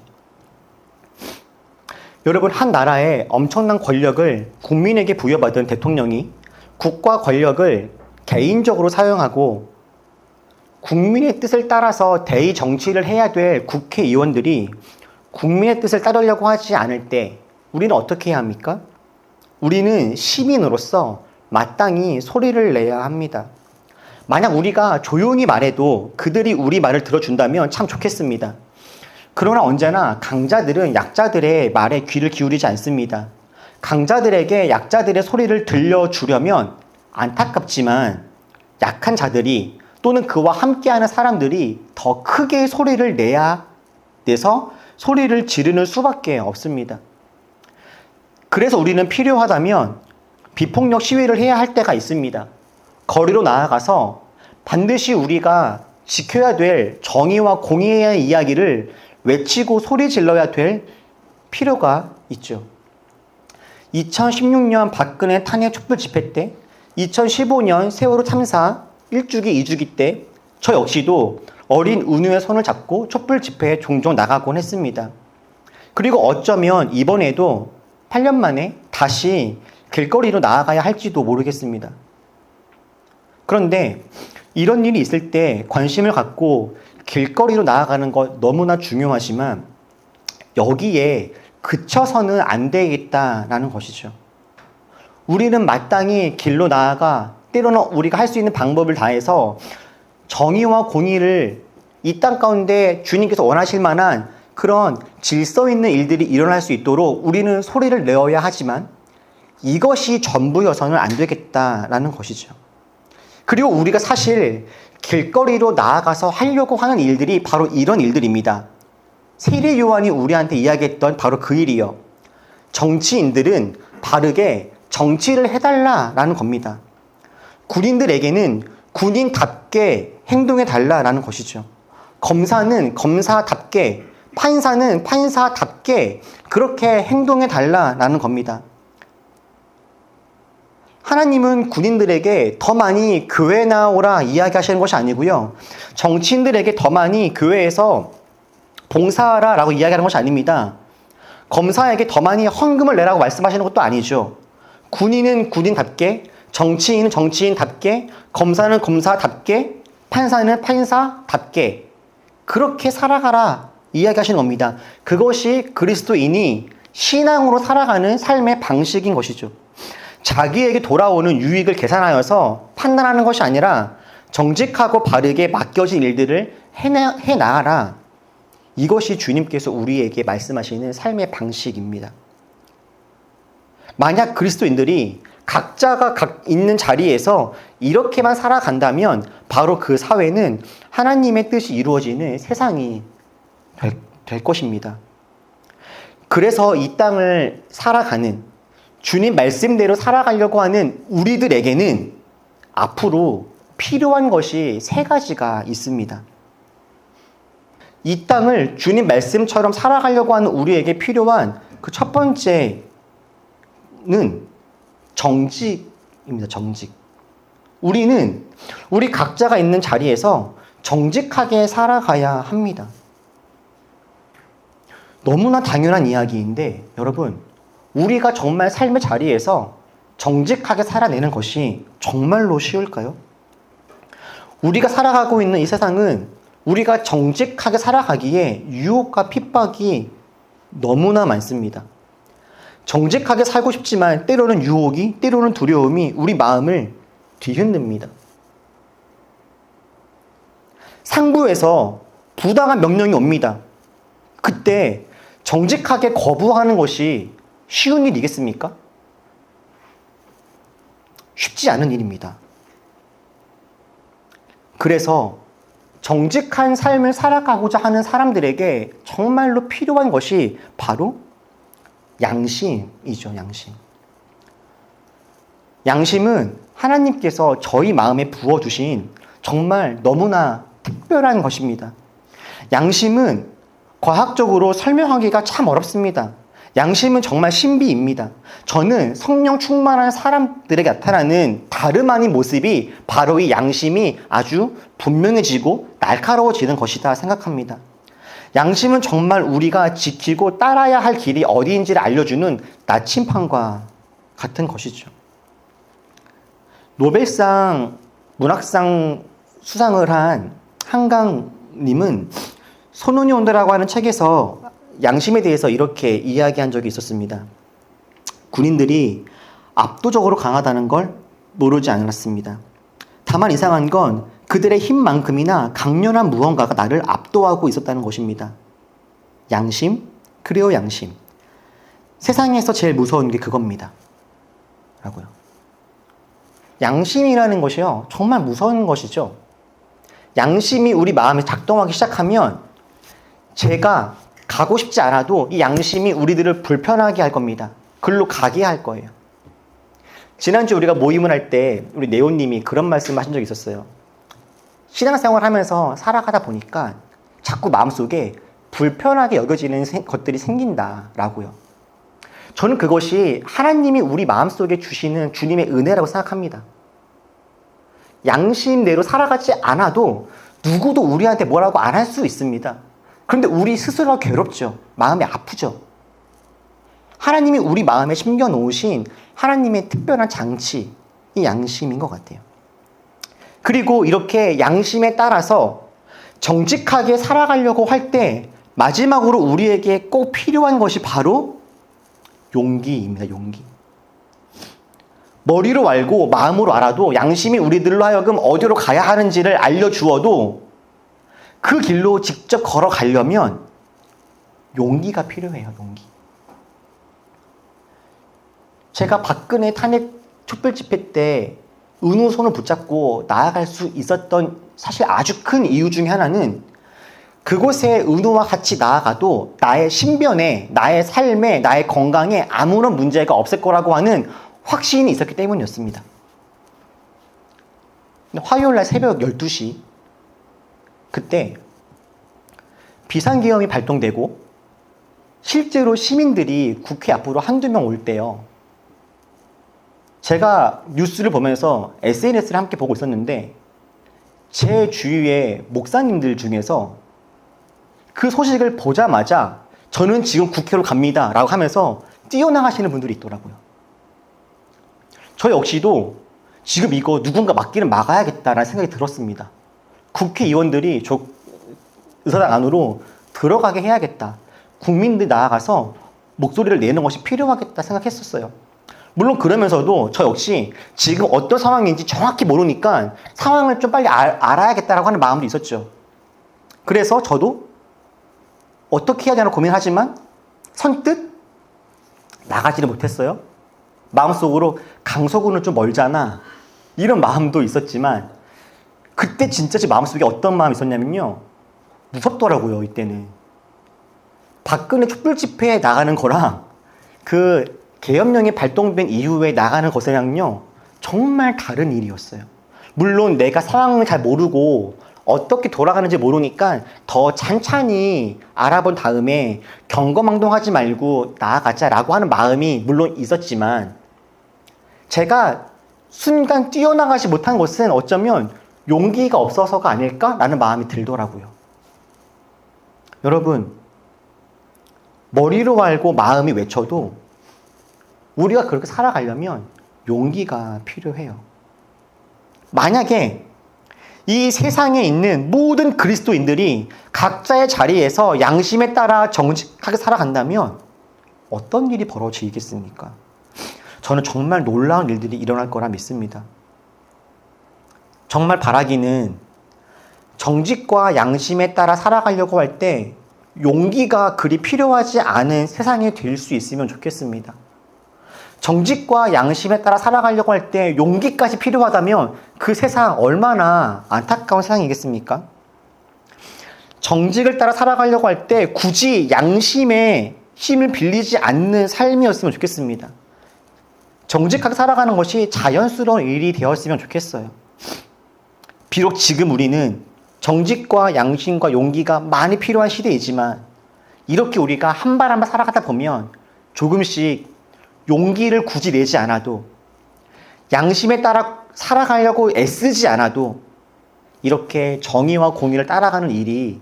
여러분, 한 나라의 엄청난 권력을 국민에게 부여받은 대통령이 국가 권력을 개인적으로 사용하고 국민의 뜻을 따라서 대의 정치를 해야 될 국회의원들이 국민의 뜻을 따르려고 하지 않을 때 우리는 어떻게 해야 합니까? 우리는 시민으로서 마땅히 소리를 내야 합니다. 만약 우리가 조용히 말해도 그들이 우리 말을 들어준다면 참 좋겠습니다. 그러나 언제나 강자들은 약자들의 말에 귀를 기울이지 않습니다. 강자들에게 약자들의 소리를 들려주려면 안타깝지만 약한 자들이 또는 그와 함께하는 사람들이 더 크게 소리를 내야 돼서 소리를 지르는 수밖에 없습니다. 그래서 우리는 필요하다면 비폭력 시위를 해야 할 때가 있습니다. 거리로 나아가서 반드시 우리가 지켜야 될 정의와 공의의 이야기를 외치고 소리 질러야 될 필요가 있죠. 2016년 박근혜 탄핵 촛불 집회 때, 2015년 세월호 참사 1주기, 2주기 때 저 역시도 어린 은우의 손을 잡고 촛불 집회에 종종 나가곤 했습니다. 그리고 어쩌면 이번에도 8년 만에 다시 길거리로 나아가야 할지도 모르겠습니다. 그런데 이런 일이 있을 때 관심을 갖고 길거리로 나아가는 것 너무나 중요하지만 여기에 그쳐서는 안 되겠다라는 것이죠. 우리는 마땅히 길로 나아가 때로는 우리가 할 수 있는 방법을 다해서 정의와 공의를 이 땅 가운데 주님께서 원하실 만한 그런 질서 있는 일들이 일어날 수 있도록 우리는 소리를 내어야 하지만 이것이 전부여서는 안 되겠다라는 것이죠. 그리고 우리가 사실 길거리로 나아가서 하려고 하는 일들이 바로 이런 일들입니다. 세례 요한이 우리한테 이야기했던 바로 그 일이요. 정치인들은 바르게 정치를 해달라라는 겁니다. 군인들에게는 군인답게 행동해달라라는 것이죠. 검사는 검사답게, 판사는 판사답게 그렇게 행동해달라라는 겁니다. 하나님은 군인들에게 더 많이 교회 나오라 이야기하시는 것이 아니고요. 정치인들에게 더 많이 교회에서 봉사하라 라고 이야기하는 것이 아닙니다. 검사에게 더 많이 헌금을 내라고 말씀하시는 것도 아니죠. 군인은 군인답게, 정치인은 정치인답게, 검사는 검사답게, 판사는 판사답게 그렇게 살아가라 이야기하시는 겁니다. 그것이 그리스도인이 신앙으로 살아가는 삶의 방식인 것이죠. 자기에게 돌아오는 유익을 계산하여서 판단하는 것이 아니라 정직하고 바르게 맡겨진 일들을 해나가라. 이것이 주님께서 우리에게 말씀하시는 삶의 방식입니다. 만약 그리스도인들이 각자가 있는 자리에서 이렇게만 살아간다면 바로 그 사회는 하나님의 뜻이 이루어지는 세상이 될 것입니다. 그래서 이 땅을 살아가는 주님 말씀대로 살아가려고 하는 우리들에게는 앞으로 필요한 것이 3가지가 있습니다. 이 땅을 주님 말씀처럼 살아가려고 하는 우리에게 필요한 그 첫 번째는 정직입니다. 정직. 우리는 우리 각자가 있는 자리에서 정직하게 살아가야 합니다. 너무나 당연한 이야기인데 여러분, 우리가 정말 삶의 자리에서 정직하게 살아내는 것이 정말로 쉬울까요? 우리가 살아가고 있는 이 세상은 우리가 정직하게 살아가기에 유혹과 핍박이 너무나 많습니다. 정직하게 살고 싶지만 때로는 유혹이, 때로는 두려움이 우리 마음을 뒤흔듭니다. 상부에서 부당한 명령이 옵니다. 그때 정직하게 거부하는 것이 쉬운 일이겠습니까? 쉽지 않은 일입니다. 그래서 정직한 삶을 살아가고자 하는 사람들에게 정말로 필요한 것이 바로 양심이죠. 양심. 양심은 하나님께서 저희 마음에 부어주신 정말 너무나 특별한 것입니다. 양심은 과학적으로 설명하기가 참 어렵습니다. 양심은 정말 신비입니다. 저는 성령 충만한 사람들에게 나타나는 다름 아닌 모습이 바로 이 양심이 아주 분명해지고 날카로워지는 것이다 생각합니다. 양심은 정말 우리가 지키고 따라야 할 길이 어디인지를 알려주는 나침판과 같은 것이죠. 노벨상 문학상 수상을 한 한강님은 손운이 온다라고 하는 책에서 양심에 대해서 이렇게 이야기한 적이 있었습니다. 군인들이 압도적으로 강하다는 걸 모르지 않았습니다. 다만 이상한 건 그들의 힘만큼이나 강렬한 무언가가 나를 압도하고 있었다는 것입니다. 양심? 그래요, 양심. 세상에서 제일 무서운 게 그겁니다. 라고요. 양심이라는 것이요, 정말 무서운 것이죠. 양심이 우리 마음에 작동하기 시작하면 제가 가고 싶지 않아도 이 양심이 우리들을 불편하게 할 겁니다. 글로 가게 할 거예요. 지난주 우리가 모임을 할 때 우리 네오님이 그런 말씀을 하신 적이 있었어요. 신앙생활 하면서 살아가다 보니까 자꾸 마음속에 불편하게 여겨지는 것들이 생긴다라고요. 저는 그것이 하나님이 우리 마음속에 주시는 주님의 은혜라고 생각합니다. 양심대로 살아가지 않아도 누구도 우리한테 뭐라고 안 할 수 있습니다. 그런데 우리 스스로가 괴롭죠. 마음이 아프죠. 하나님이 우리 마음에 심겨놓으신 하나님의 특별한 장치, 이 양심인 것 같아요. 그리고 이렇게 양심에 따라서 정직하게 살아가려고 할 때 마지막으로 우리에게 꼭 필요한 것이 바로 용기입니다. 용기. 머리로 알고 마음으로 알아도 양심이 우리들로 하여금 어디로 가야 하는지를 알려주어도 그 길로 직접 걸어가려면 용기가 필요해요. 용기. 제가 박근혜 탄핵 촛불 집회 때 은우 손을 붙잡고 나아갈 수 있었던 사실 아주 큰 이유 중에 하나는 그곳에 은우와 같이 나아가도 나의 신변에, 나의 삶에, 나의 건강에 아무런 문제가 없을 거라고 하는 확신이 있었기 때문이었습니다. 화요일날 새벽 12시 그때 비상계엄이 발동되고 실제로 시민들이 국회 앞으로 한두 명 올 때요. 제가 뉴스를 보면서 SNS를 함께 보고 있었는데 제 주위의 목사님들 중에서 그 소식을 보자마자 저는 지금 국회로 갑니다 라고 하면서 뛰어나가시는 분들이 있더라고요. 저 역시도 지금 이거 누군가 막기는 막아야겠다라는 생각이 들었습니다. 국회의원들이 저 의사당 안으로 들어가게 해야겠다. 국민들이 나아가서 목소리를 내는 것이 필요하겠다 생각했었어요. 물론 그러면서도 저 역시 지금 어떤 상황인지 정확히 모르니까 상황을 좀 빨리 알아야겠다라고 하는 마음도 있었죠. 그래서 저도 어떻게 해야 되나 고민하지만 선뜻 나가지를 못했어요. 마음속으로 강서구는 좀 멀잖아 이런 마음도 있었지만 그때 진짜 제 마음속에 어떤 마음이 있었냐면요. 무섭더라고요. 이때는. 박근혜 촛불 집회에 나가는 거랑 그 계엄령이 발동된 이후에 나가는 것이랑요. 정말 다른 일이었어요. 물론 내가 상황을 잘 모르고 어떻게 돌아가는지 모르니까 더 찬찬히 알아본 다음에 경거망동하지 말고 나아가자라고 하는 마음이 물론 있었지만 제가 순간 뛰어나가지 못한 것은 어쩌면 용기가 없어서가 아닐까라는 마음이 들더라고요. 여러분, 머리로 알고 마음이 외쳐도 우리가 그렇게 살아가려면 용기가 필요해요. 만약에 이 세상에 있는 모든 그리스도인들이 각자의 자리에서 양심에 따라 정직하게 살아간다면 어떤 일이 벌어지겠습니까? 저는 정말 놀라운 일들이 일어날 거라 믿습니다. 정말 바라기는 정직과 양심에 따라 살아가려고 할 때 용기가 그리 필요하지 않은 세상이 될 수 있으면 좋겠습니다. 정직과 양심에 따라 살아가려고 할 때 용기까지 필요하다면 그 세상 얼마나 안타까운 세상이겠습니까? 정직을 따라 살아가려고 할 때 굳이 양심의 힘을 빌리지 않는 삶이었으면 좋겠습니다. 정직하게 살아가는 것이 자연스러운 일이 되었으면 좋겠어요. 비록 지금 우리는 정직과 양심과 용기가 많이 필요한 시대이지만 이렇게 우리가 한 발 한 발 살아가다 보면 조금씩 용기를 굳이 내지 않아도 양심에 따라 살아가려고 애쓰지 않아도 이렇게 정의와 공의를 따라가는 일이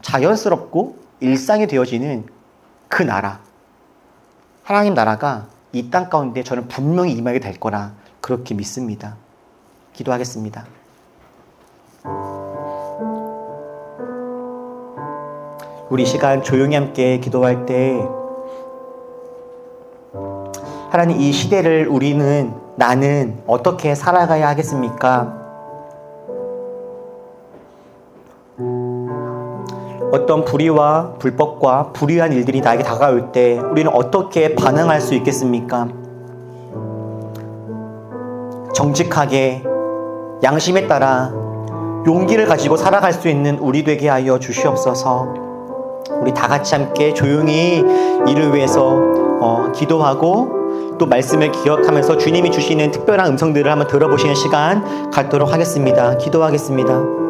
자연스럽고 일상이 되어지는 그 나라, 하나님 나라가 이 땅 가운데 저는 분명히 임하게 될 거라 그렇게 믿습니다. 기도하겠습니다. 우리 시간 조용히 함께 기도할 때 하나님, 이 시대를 나는 어떻게 살아가야 하겠습니까? 어떤 불의와 불법과 불의한 일들이 나에게 다가올 때 우리는 어떻게 반응할 수 있겠습니까? 정직하게 양심에 따라 용기를 가지고 살아갈 수 있는 우리 되게 하여 주시옵소서. 우리 다 같이 함께 조용히 이를 위해서 기도하고 또 말씀을 기억하면서 주님이 주시는 특별한 음성들을 한번 들어보시는 시간 갖도록 하겠습니다. 기도하겠습니다.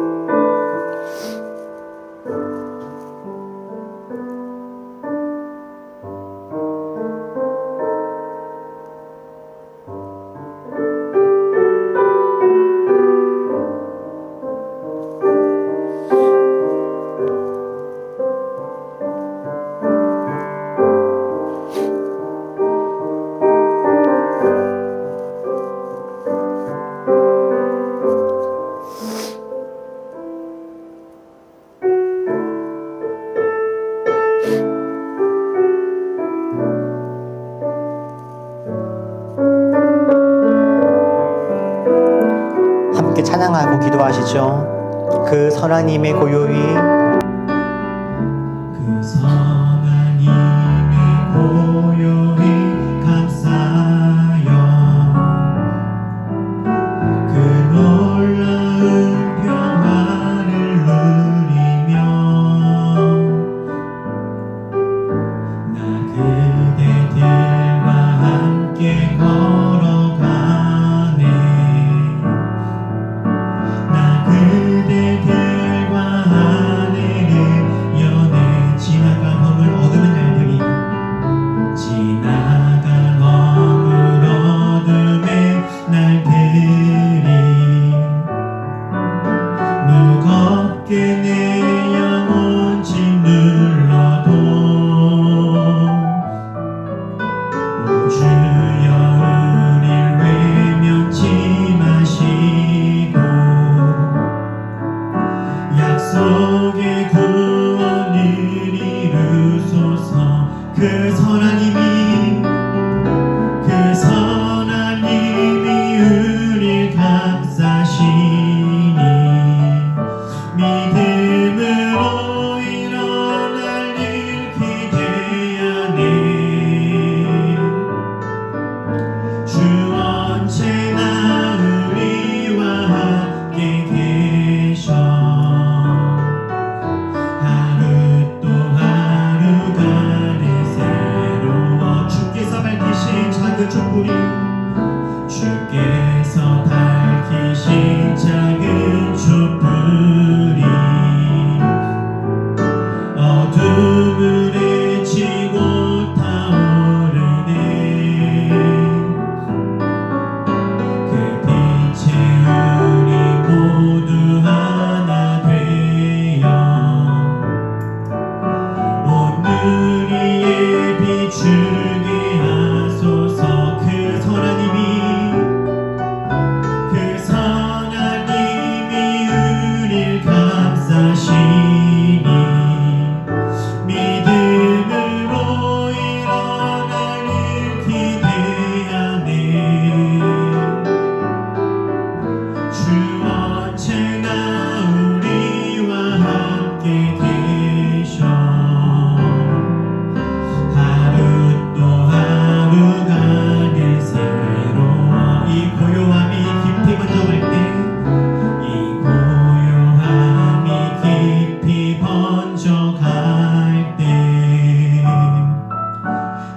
함께 찬양하고 기도하시죠. 그 선하님의 고요히, 그 선하님의 고요히 감싸여 그 놀라운 평화를 누리며 나 그대들과 함께 걸어가네. 나 그대들과 하늘을 여네. 지나간 허물 어두운 날들이, 지나간 허물 어둠의 날들이 무겁게 내 영혼 짓눌러도 오 주여 우릴 외면치 마시고 약속의 구원을 이루소서. 그 선하님이 우릴 감싸시니 믿음으로 일어날 일 기대하네. 주 언제나 우리와 함께 계셔 하루 또 하루가 내 새로워. 주께서 밝히신 작은 촛불이, 주께서 밝히신 작은 촛불이 어둠을 헤치고 타오르네. 그 빛에 우리 모두 하나 되어 온누리에 비추게 하소서. 그 선하님이 우릴 감싸시니 믿음으로 일어날 일 기대하네. 주 언제나 우리와 함께 계셔 하루 또 하루가 늘 새로워. 이 고요함이 깊이 번져갈 때, 이 고요함이 깊이 번져갈 때,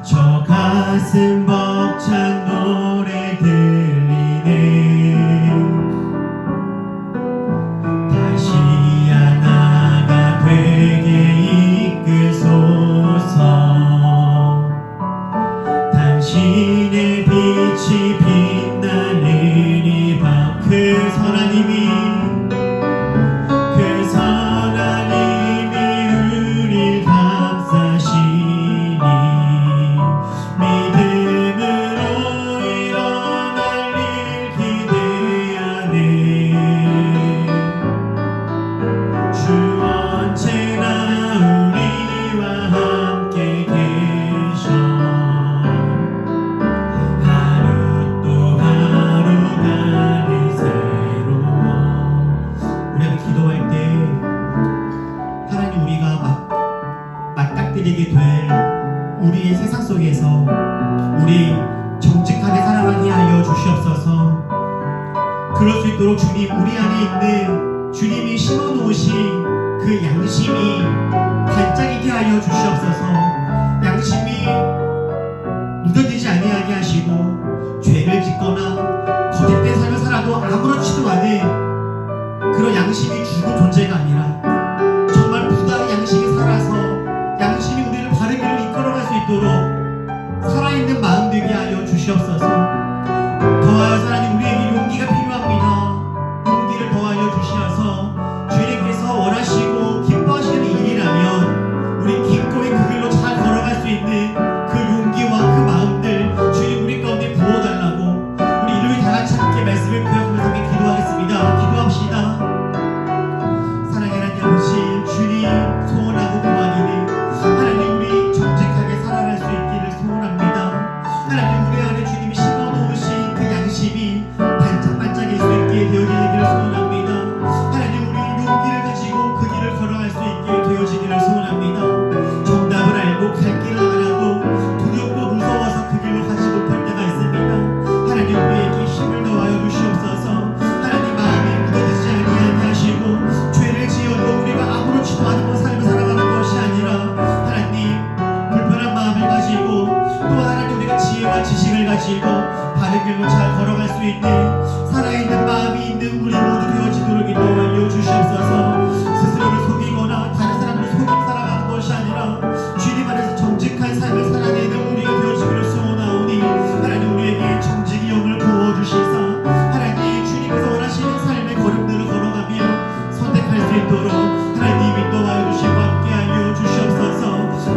저 가슴 벅찬 노래 들리네. 다시 하나가 되게 이끄소서. 당신의 빛이 빛나는 이 밤, 그 선하님이 우릴 감싸시니 속에서 우리 정직하게 살아가게 하여 주시옵소서. 그럴 수 있도록 주님, 우리 안에 있는 주님이 심어놓으신 그 양심이 반짝이게 하여 주시옵소서. 양심이 묻어지지 아니하게 하시고, 죄를 짓거나 거짓된 삶을 살아도 아무렇지도 않은 그런 양심이 죽은 존재가 아니라 정말 부단히 양심이 살아서 양심이 우리를 바른 길로 이끌어갈 수 있도록 살아있는 마음 되게 하여 주시옵소서. 더하여서 하나님, 우리에게 용기가 필요합니다. 용기를 더하여 주시어서 주님께서 원하시고 기뻐하시는 일이라면 우리 기꺼이 그 길로 잘 걸어갈 수 있는 그 용기와 그 마음들 주님 우리 가운데 부어달라고 우리 일요일 다 같이 함께 말씀을 구하면서 함께 기도하겠습니다. 기도합시다. 사랑의 하나님 아버지, 주님 소원하고 구하기를 하나님 우리 정직하게 살아갈 수 있기를 소원합니다. 하나님, 우리 안에 주님이 심어놓으신 그 양심이 반짝반짝일 수 있게 되어지기를 소원합니다. 하나님, 우리 용기를 가지고 그 길을 걸어갈 수 있게 되어지기를 소원합니다. 정답을 알고 갈 길을 알아도 두렵고 무서워서 그 길로 가지 못할 때가 있습니다. 하나님, 우리에게 힘을 더하여 주시옵소서. 하나님, 마음이 묻어지지 아니하게 하시고, 죄를 지어도 우리가 아무렇지도 않은 삶을 살아가는 것이 아니라 하나님, 불편한 마음을 가지고 또 하나님 우리가 지혜와 지식을 가지고 바른 길로 잘 걸어갈 수 있는 살아있는 마음이 있는 우리 모두 되어지도록 인도하여 주시옵소서. 스스로를 속이거나 다른 사람을 속임 살아가는 것이 아니라 주님 안에서 정직한 삶을 살아내는 우리가 되어지기를 소원하오니 하나님, 우리에게 정직의 영을 부어주시사 하나님 주님께서 원하시는 삶의 걸음들을 걸어가며 선택할 수 있도록 하나님 인도하여 주시고 함께하여 주시옵소서.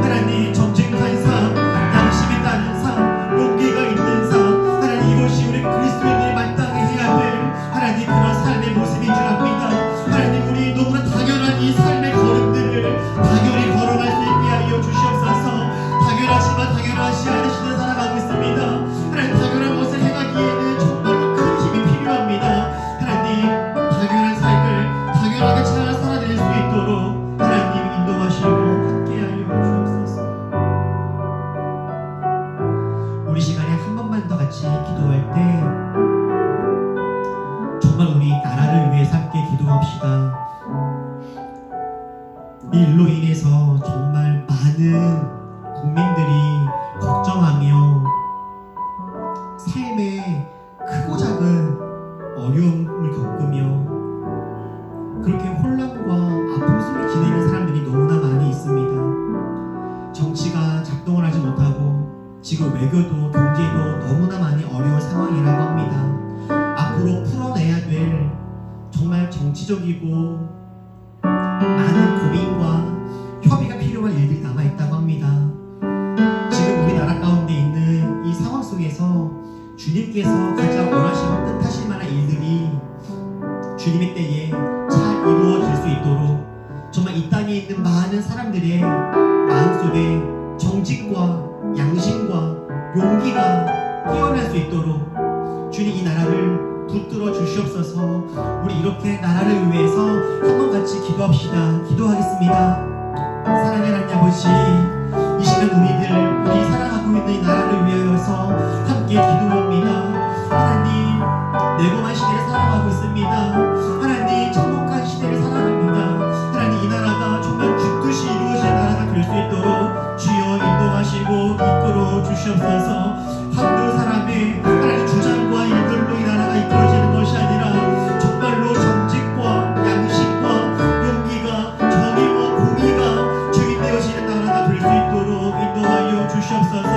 하나님, 정직한 삶, 양심에 따른 삶, 용기가 있는 삶, 하나님 이것이 우리 그리스도인들이 마땅히 해야 될 하나님 그런 삶의 모습인 줄 압니다. 하나님, 우리 너무나 당연한 이 삶의 걸음들을 당연히 걸어갈 수 있게 하여 주시옵소서. 당연하지만 당연하지 않은 시대 살아가고 있습니다. 하나님, 당연한 것을 해가기에는 정말로 큰 힘이 필요합니다. 하나님, 당연한 삶을 당연하게 잘 살아낼 수 있도록 하나님 인도하시고 함께하여 주옵소서. 우리 시간에 한 번만 더 같이 기도할 때 정말 우리 나라를 위해서 함께 기도합시다. 이 일로 인해서 정말 많은 국민들이 걱정하며 삶에 크고 작은 어려움을 겪으며 그렇게 혼란과 아픔 속에 지내는 사람들이 너무나 많이 있습니다. 정치가 작동을 하지 못하고 지금 외교도 경제도 너무나 많이 어려운 상황이라고 합니다. 앞으로 풀어내야 될 정말 정치적이고 많은 고민과 협의가 필요한 일들이 남아있다고 합니다. 지금 우리나라 가운데 있는 이 상황 속에서 주님께서 가장 원하시고 뜻하실 만한 일들이 주님의 때에 잘 이루어질 수 있도록 정말 이 땅에 있는 많은 사람들의 마음속에 정직과 양심과 용기가 깨어날 수 있도록 주님 이 나라를 붙들어 주시옵소서. 우리 이렇게 나라를 위해서 한번 같이 기도합시다. 기도하겠습니다. 사랑의 하나님 아버지, 이 시간 우리 사랑하고 있는 이 나라를 위하여서 함께 기도합니다. 하나님, 내고만 시대를 살아가고 있습니다. 하나님, 천국한 시대를 살아갑니다. 하나님, 이 나라가 정말 죽듯이 이루어진 나라가 될 수 있도록 주여 인도하시고 이끌어 주시옵소서. 한두 사람의 하나님 주장과 일들로 이 나라가 이끌어지는 것이 아니라 정말로 정직과 양심과 용기가, 정의와 공의가 주인되어지는 나라가 될 수 있도록 인도하여 주시옵소서.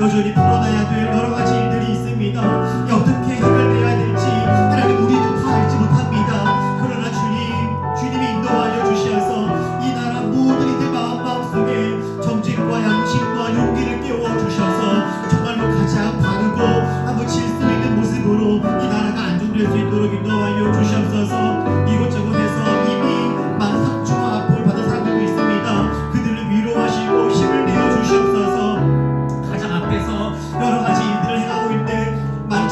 여전히 풀어내야 될 여러 가지 일들이 있습니다. 어떻게 해결돼야 될지 하나님 우리도 다 알지 못합니다. 그러나 주님이 인도하여 주시어서 이 나라 모든 이들 마음속에 정직과 양심과 용기를 깨워 주셔서 정말로 가장 바르고 한번 질수 있는 모습으로 이 나라가 안정될 수 있도록 인도하여 주시옵소서. 이곳저곳에서 이미 많은 상처와 아픔을 받은 사람들도 있습니다. 그들을 위로하시고 힘을 내어 주시옵소서. 가장 앞에서 여러 가지 일들을 행하고 있는 많은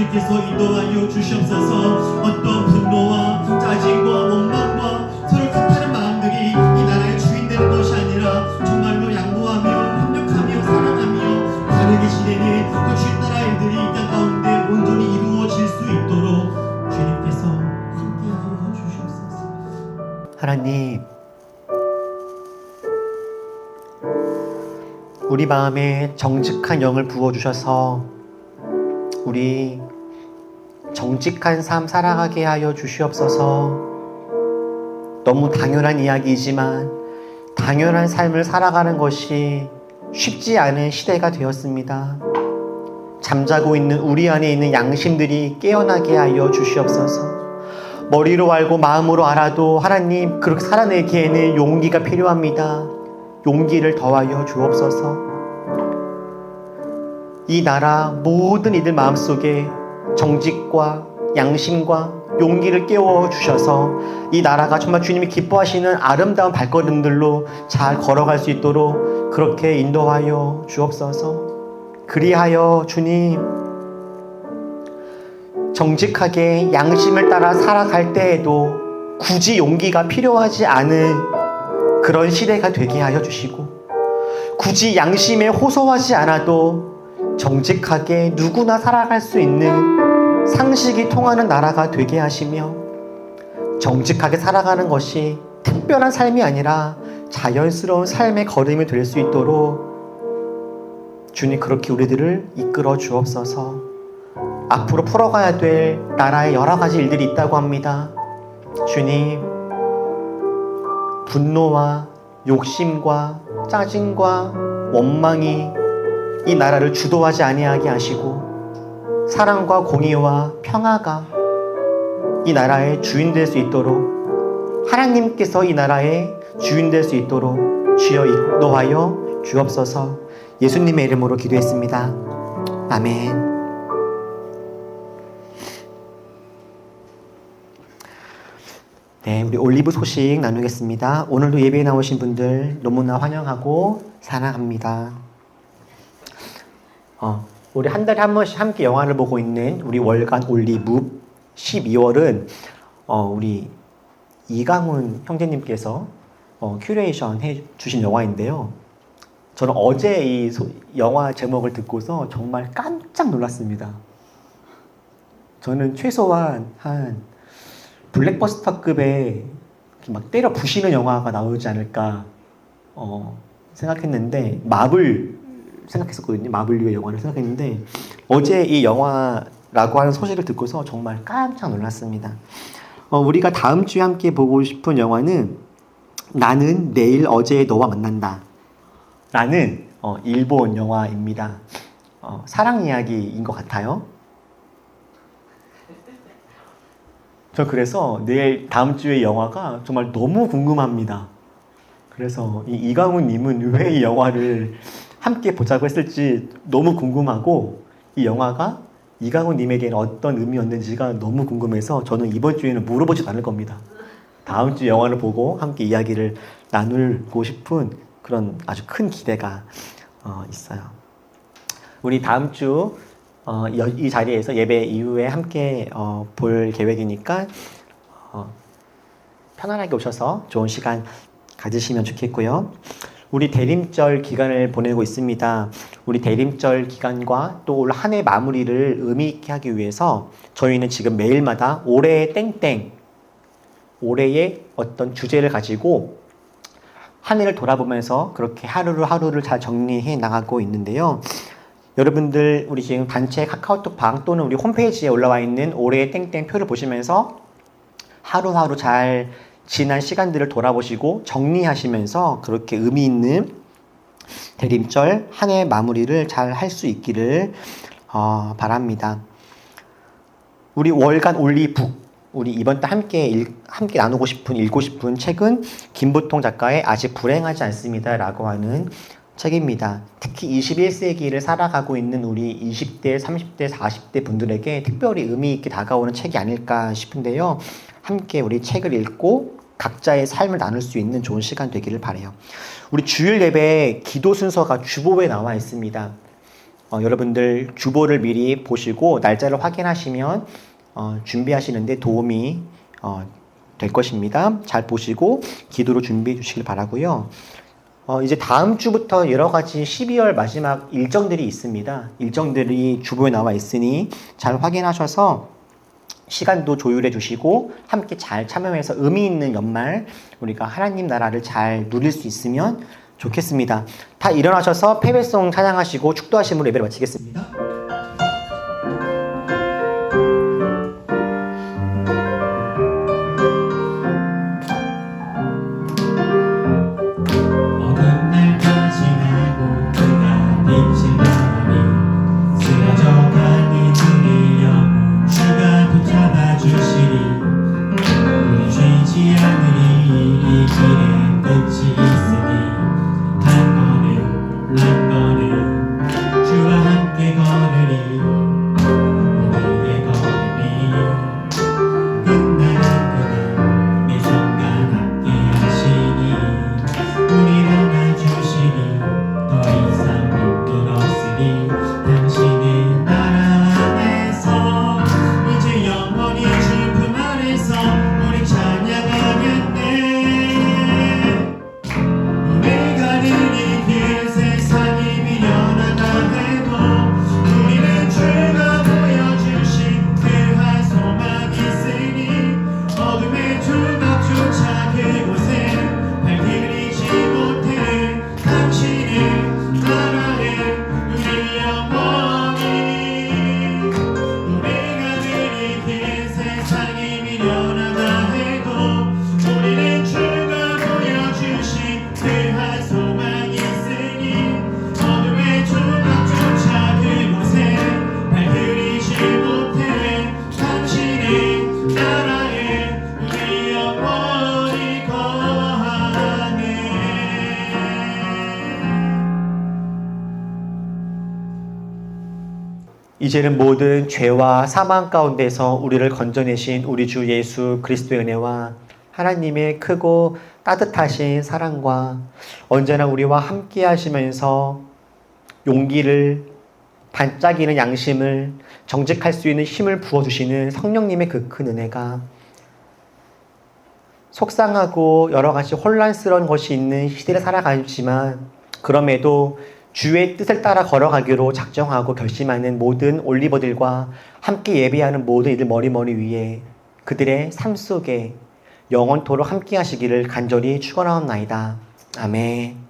주님께서 인도하여 주시옵소서. 어떤 분노와 짜증과 원망과 서로 탓하는 마음들이 이 나라의 주인 되는 것이 아니라 정말로 양보하며 협력하며 사랑하며 다르게 지내는 그 주인 나라의 일들이 이 땅 가운데 온전히 이루어질 수 있도록 주님께서 함께하여 주시옵소서. 하나님, 우리 마음에 정직한 영을 부어주셔서 우리 정직한 삶 살아가게 하여 주시옵소서. 너무 당연한 이야기이지만 당연한 삶을 살아가는 것이 쉽지 않은 시대가 되었습니다. 잠자고 있는 우리 안에 있는 양심들이 깨어나게 하여 주시옵소서. 머리로 알고 마음으로 알아도 하나님 그렇게 살아내기에는 용기가 필요합니다. 용기를 더하여 주옵소서. 이 나라 모든 이들 마음속에 정직과 양심과 용기를 깨워 주셔서 이 나라가 정말 주님이 기뻐하시는 아름다운 발걸음들로 잘 걸어갈 수 있도록 그렇게 인도하여 주옵소서. 그리하여 주님, 정직하게 양심을 따라 살아갈 때에도 굳이 용기가 필요하지 않은 그런 시대가 되게 하여 주시고, 굳이 양심에 호소하지 않아도 정직하게 누구나 살아갈 수 있는 상식이 통하는 나라가 되게 하시며, 정직하게 살아가는 것이 특별한 삶이 아니라 자연스러운 삶의 걸음이 될 수 있도록 주님 그렇게 우리들을 이끌어 주옵소서. 앞으로 풀어가야 될 나라의 여러 가지 일들이 있다고 합니다. 주님, 분노와 욕심과 짜증과 원망이 이 나라를 주도하지 아니하게 하시고 사랑과 공의와 평화가 이 나라의 주인 될 수 있도록 하나님께서 이 나라의 주인 될 수 있도록 주여 인도하여 주옵소서. 예수님의 이름으로 기도했습니다. 아멘. 네, 우리 올리브 소식 나누겠습니다. 오늘도 예배에 나오신 분들 너무나 환영하고 사랑합니다. 우리 한 달에 한 번씩 함께 영화를 보고 있는 우리 월간 올리브 12월은 우리 이강훈 형제님께서 큐레이션 해주신 영화인데요. 저는 어제 이 영화 제목을 듣고서 정말 깜짝 놀랐습니다. 저는 최소한 한 블랙버스터급의 막 때려 부시는 영화가 나오지 않을까 생각했는데 마블 생각했었거든요. 마블류의 영화를 생각했는데 어제 이 영화라고 하는 소식을 듣고서 정말 깜짝 놀랐습니다. 우리가 다음 주에 함께 보고 싶은 영화는 나는 내일 어제 너와 만난다 라는 일본 영화입니다. 사랑 이야기인 것 같아요. 저 그래서 내일 다음 주에 영화가 정말 너무 궁금합니다. 그래서 이강훈 님은 왜 이 영화를 함께 보자고 했을지 너무 궁금하고 이 영화가 이강훈 님에게는 어떤 의미였는지가 너무 궁금해서 저는 이번 주에는 물어보지도 않을 겁니다. 다음 주 영화를 보고 함께 이야기를 나누고 싶은 그런 아주 큰 기대가 있어요. 우리 다음 주 이 자리에서 예배 이후에 함께 볼 계획이니까 편안하게 오셔서 좋은 시간 가지시면 좋겠고요. 우리 대림절 기간을 보내고 있습니다. 우리 대림절 기간과 또 올 한 해 마무리를 의미 있게 하기 위해서 저희는 지금 매일마다 올해의 땡땡, 올해의 어떤 주제를 가지고 한 해를 돌아보면서 그렇게 하루를 잘 정리해 나가고 있는데요. 여러분들 우리 지금 단체 카카오톡 방 또는 우리 홈페이지에 올라와 있는 올해의 땡땡 표를 보시면서 하루하루 잘 지난 시간들을 돌아보시고 정리하시면서 그렇게 의미 있는 대림절 한 해 마무리를 잘 할 수 있기를 바랍니다. 우리 월간 올리북, 우리 이번 달 함께 나누고 싶은, 읽고 싶은 책은 김보통 작가의 아직 불행하지 않습니다 라고 하는 책입니다. 특히 21세기를 살아가고 있는 우리 20대, 30대, 40대 분들에게 특별히 의미 있게 다가오는 책이 아닐까 싶은데요. 함께 우리 책을 읽고 각자의 삶을 나눌 수 있는 좋은 시간 되기를 바라요. 우리 주일 예배 기도 순서가 주보에 나와 있습니다. 여러분들 주보를 미리 보시고 날짜를 확인하시면 준비하시는데 도움이 될 것입니다. 잘 보시고 기도로 준비해 주시길 바라고요. 이제 다음 주부터 여러 가지 12월 마지막 일정들이 있습니다. 일정들이 주보에 나와 있으니 잘 확인하셔서 시간도 조율해 주시고 함께 잘 참여해서 의미 있는 연말 우리가 하나님 나라를 잘 누릴 수 있으면 좋겠습니다. 다 일어나셔서 패배송 찬양하시고 축도하심으로 예배를 마치겠습니다. 어둠날 빠지나고 그가 비친 바람이 쓰러져가는 우리 영혼 주가 붙잡아 주시리. 우리 쉬지 않으리 이 길에 끝이 있으니 한 걸음 주와 함께 걸으리. 우리의 걸음이 끝나는 내 순간 함께 하시니 우리를 안아주시니 더 이상 못 들었으니 당신의 나라 안에서 이제 영원히 주 품 안에서 우리 찬양하겠네. 우리가 느린 길 세상이 미련하다 해도 우리는 주가 보여주신 그한 소망이 있으니 어둠의 조각조차 그곳에 발들이지 못해 당신의 나라에 우리 영원히. 우리가 느린 길 세상이 미련하다 해도 우리는 주가 보여주신 그한 소망이 있으니 어둠의 조각조차 그곳에 발들이지 못해 당신의 나라에 우리 영원히 거하네. 이제는 모든 죄와 사망 가운데서 우리를 건져내신 우리 주 예수 그리스도의 은혜와 하나님의 크고 따뜻하신 사랑과 언제나 우리와 함께 하시면서 용기를 반짝이는 양심을 정직할 수 있는 힘을 부어주시는 성령님의 그 큰 은혜가 속상하고 여러 가지 혼란스러운 것이 있는 시대를 살아가지만 그럼에도 주의 뜻을 따라 걸어가기로 작정하고 결심하는 모든 올리버들과 함께 예배하는 모든 이들 머리 위에 그들의 삶 속에 영원토록 함께 하시기를 간절히 축원하옵나이다. 아멘.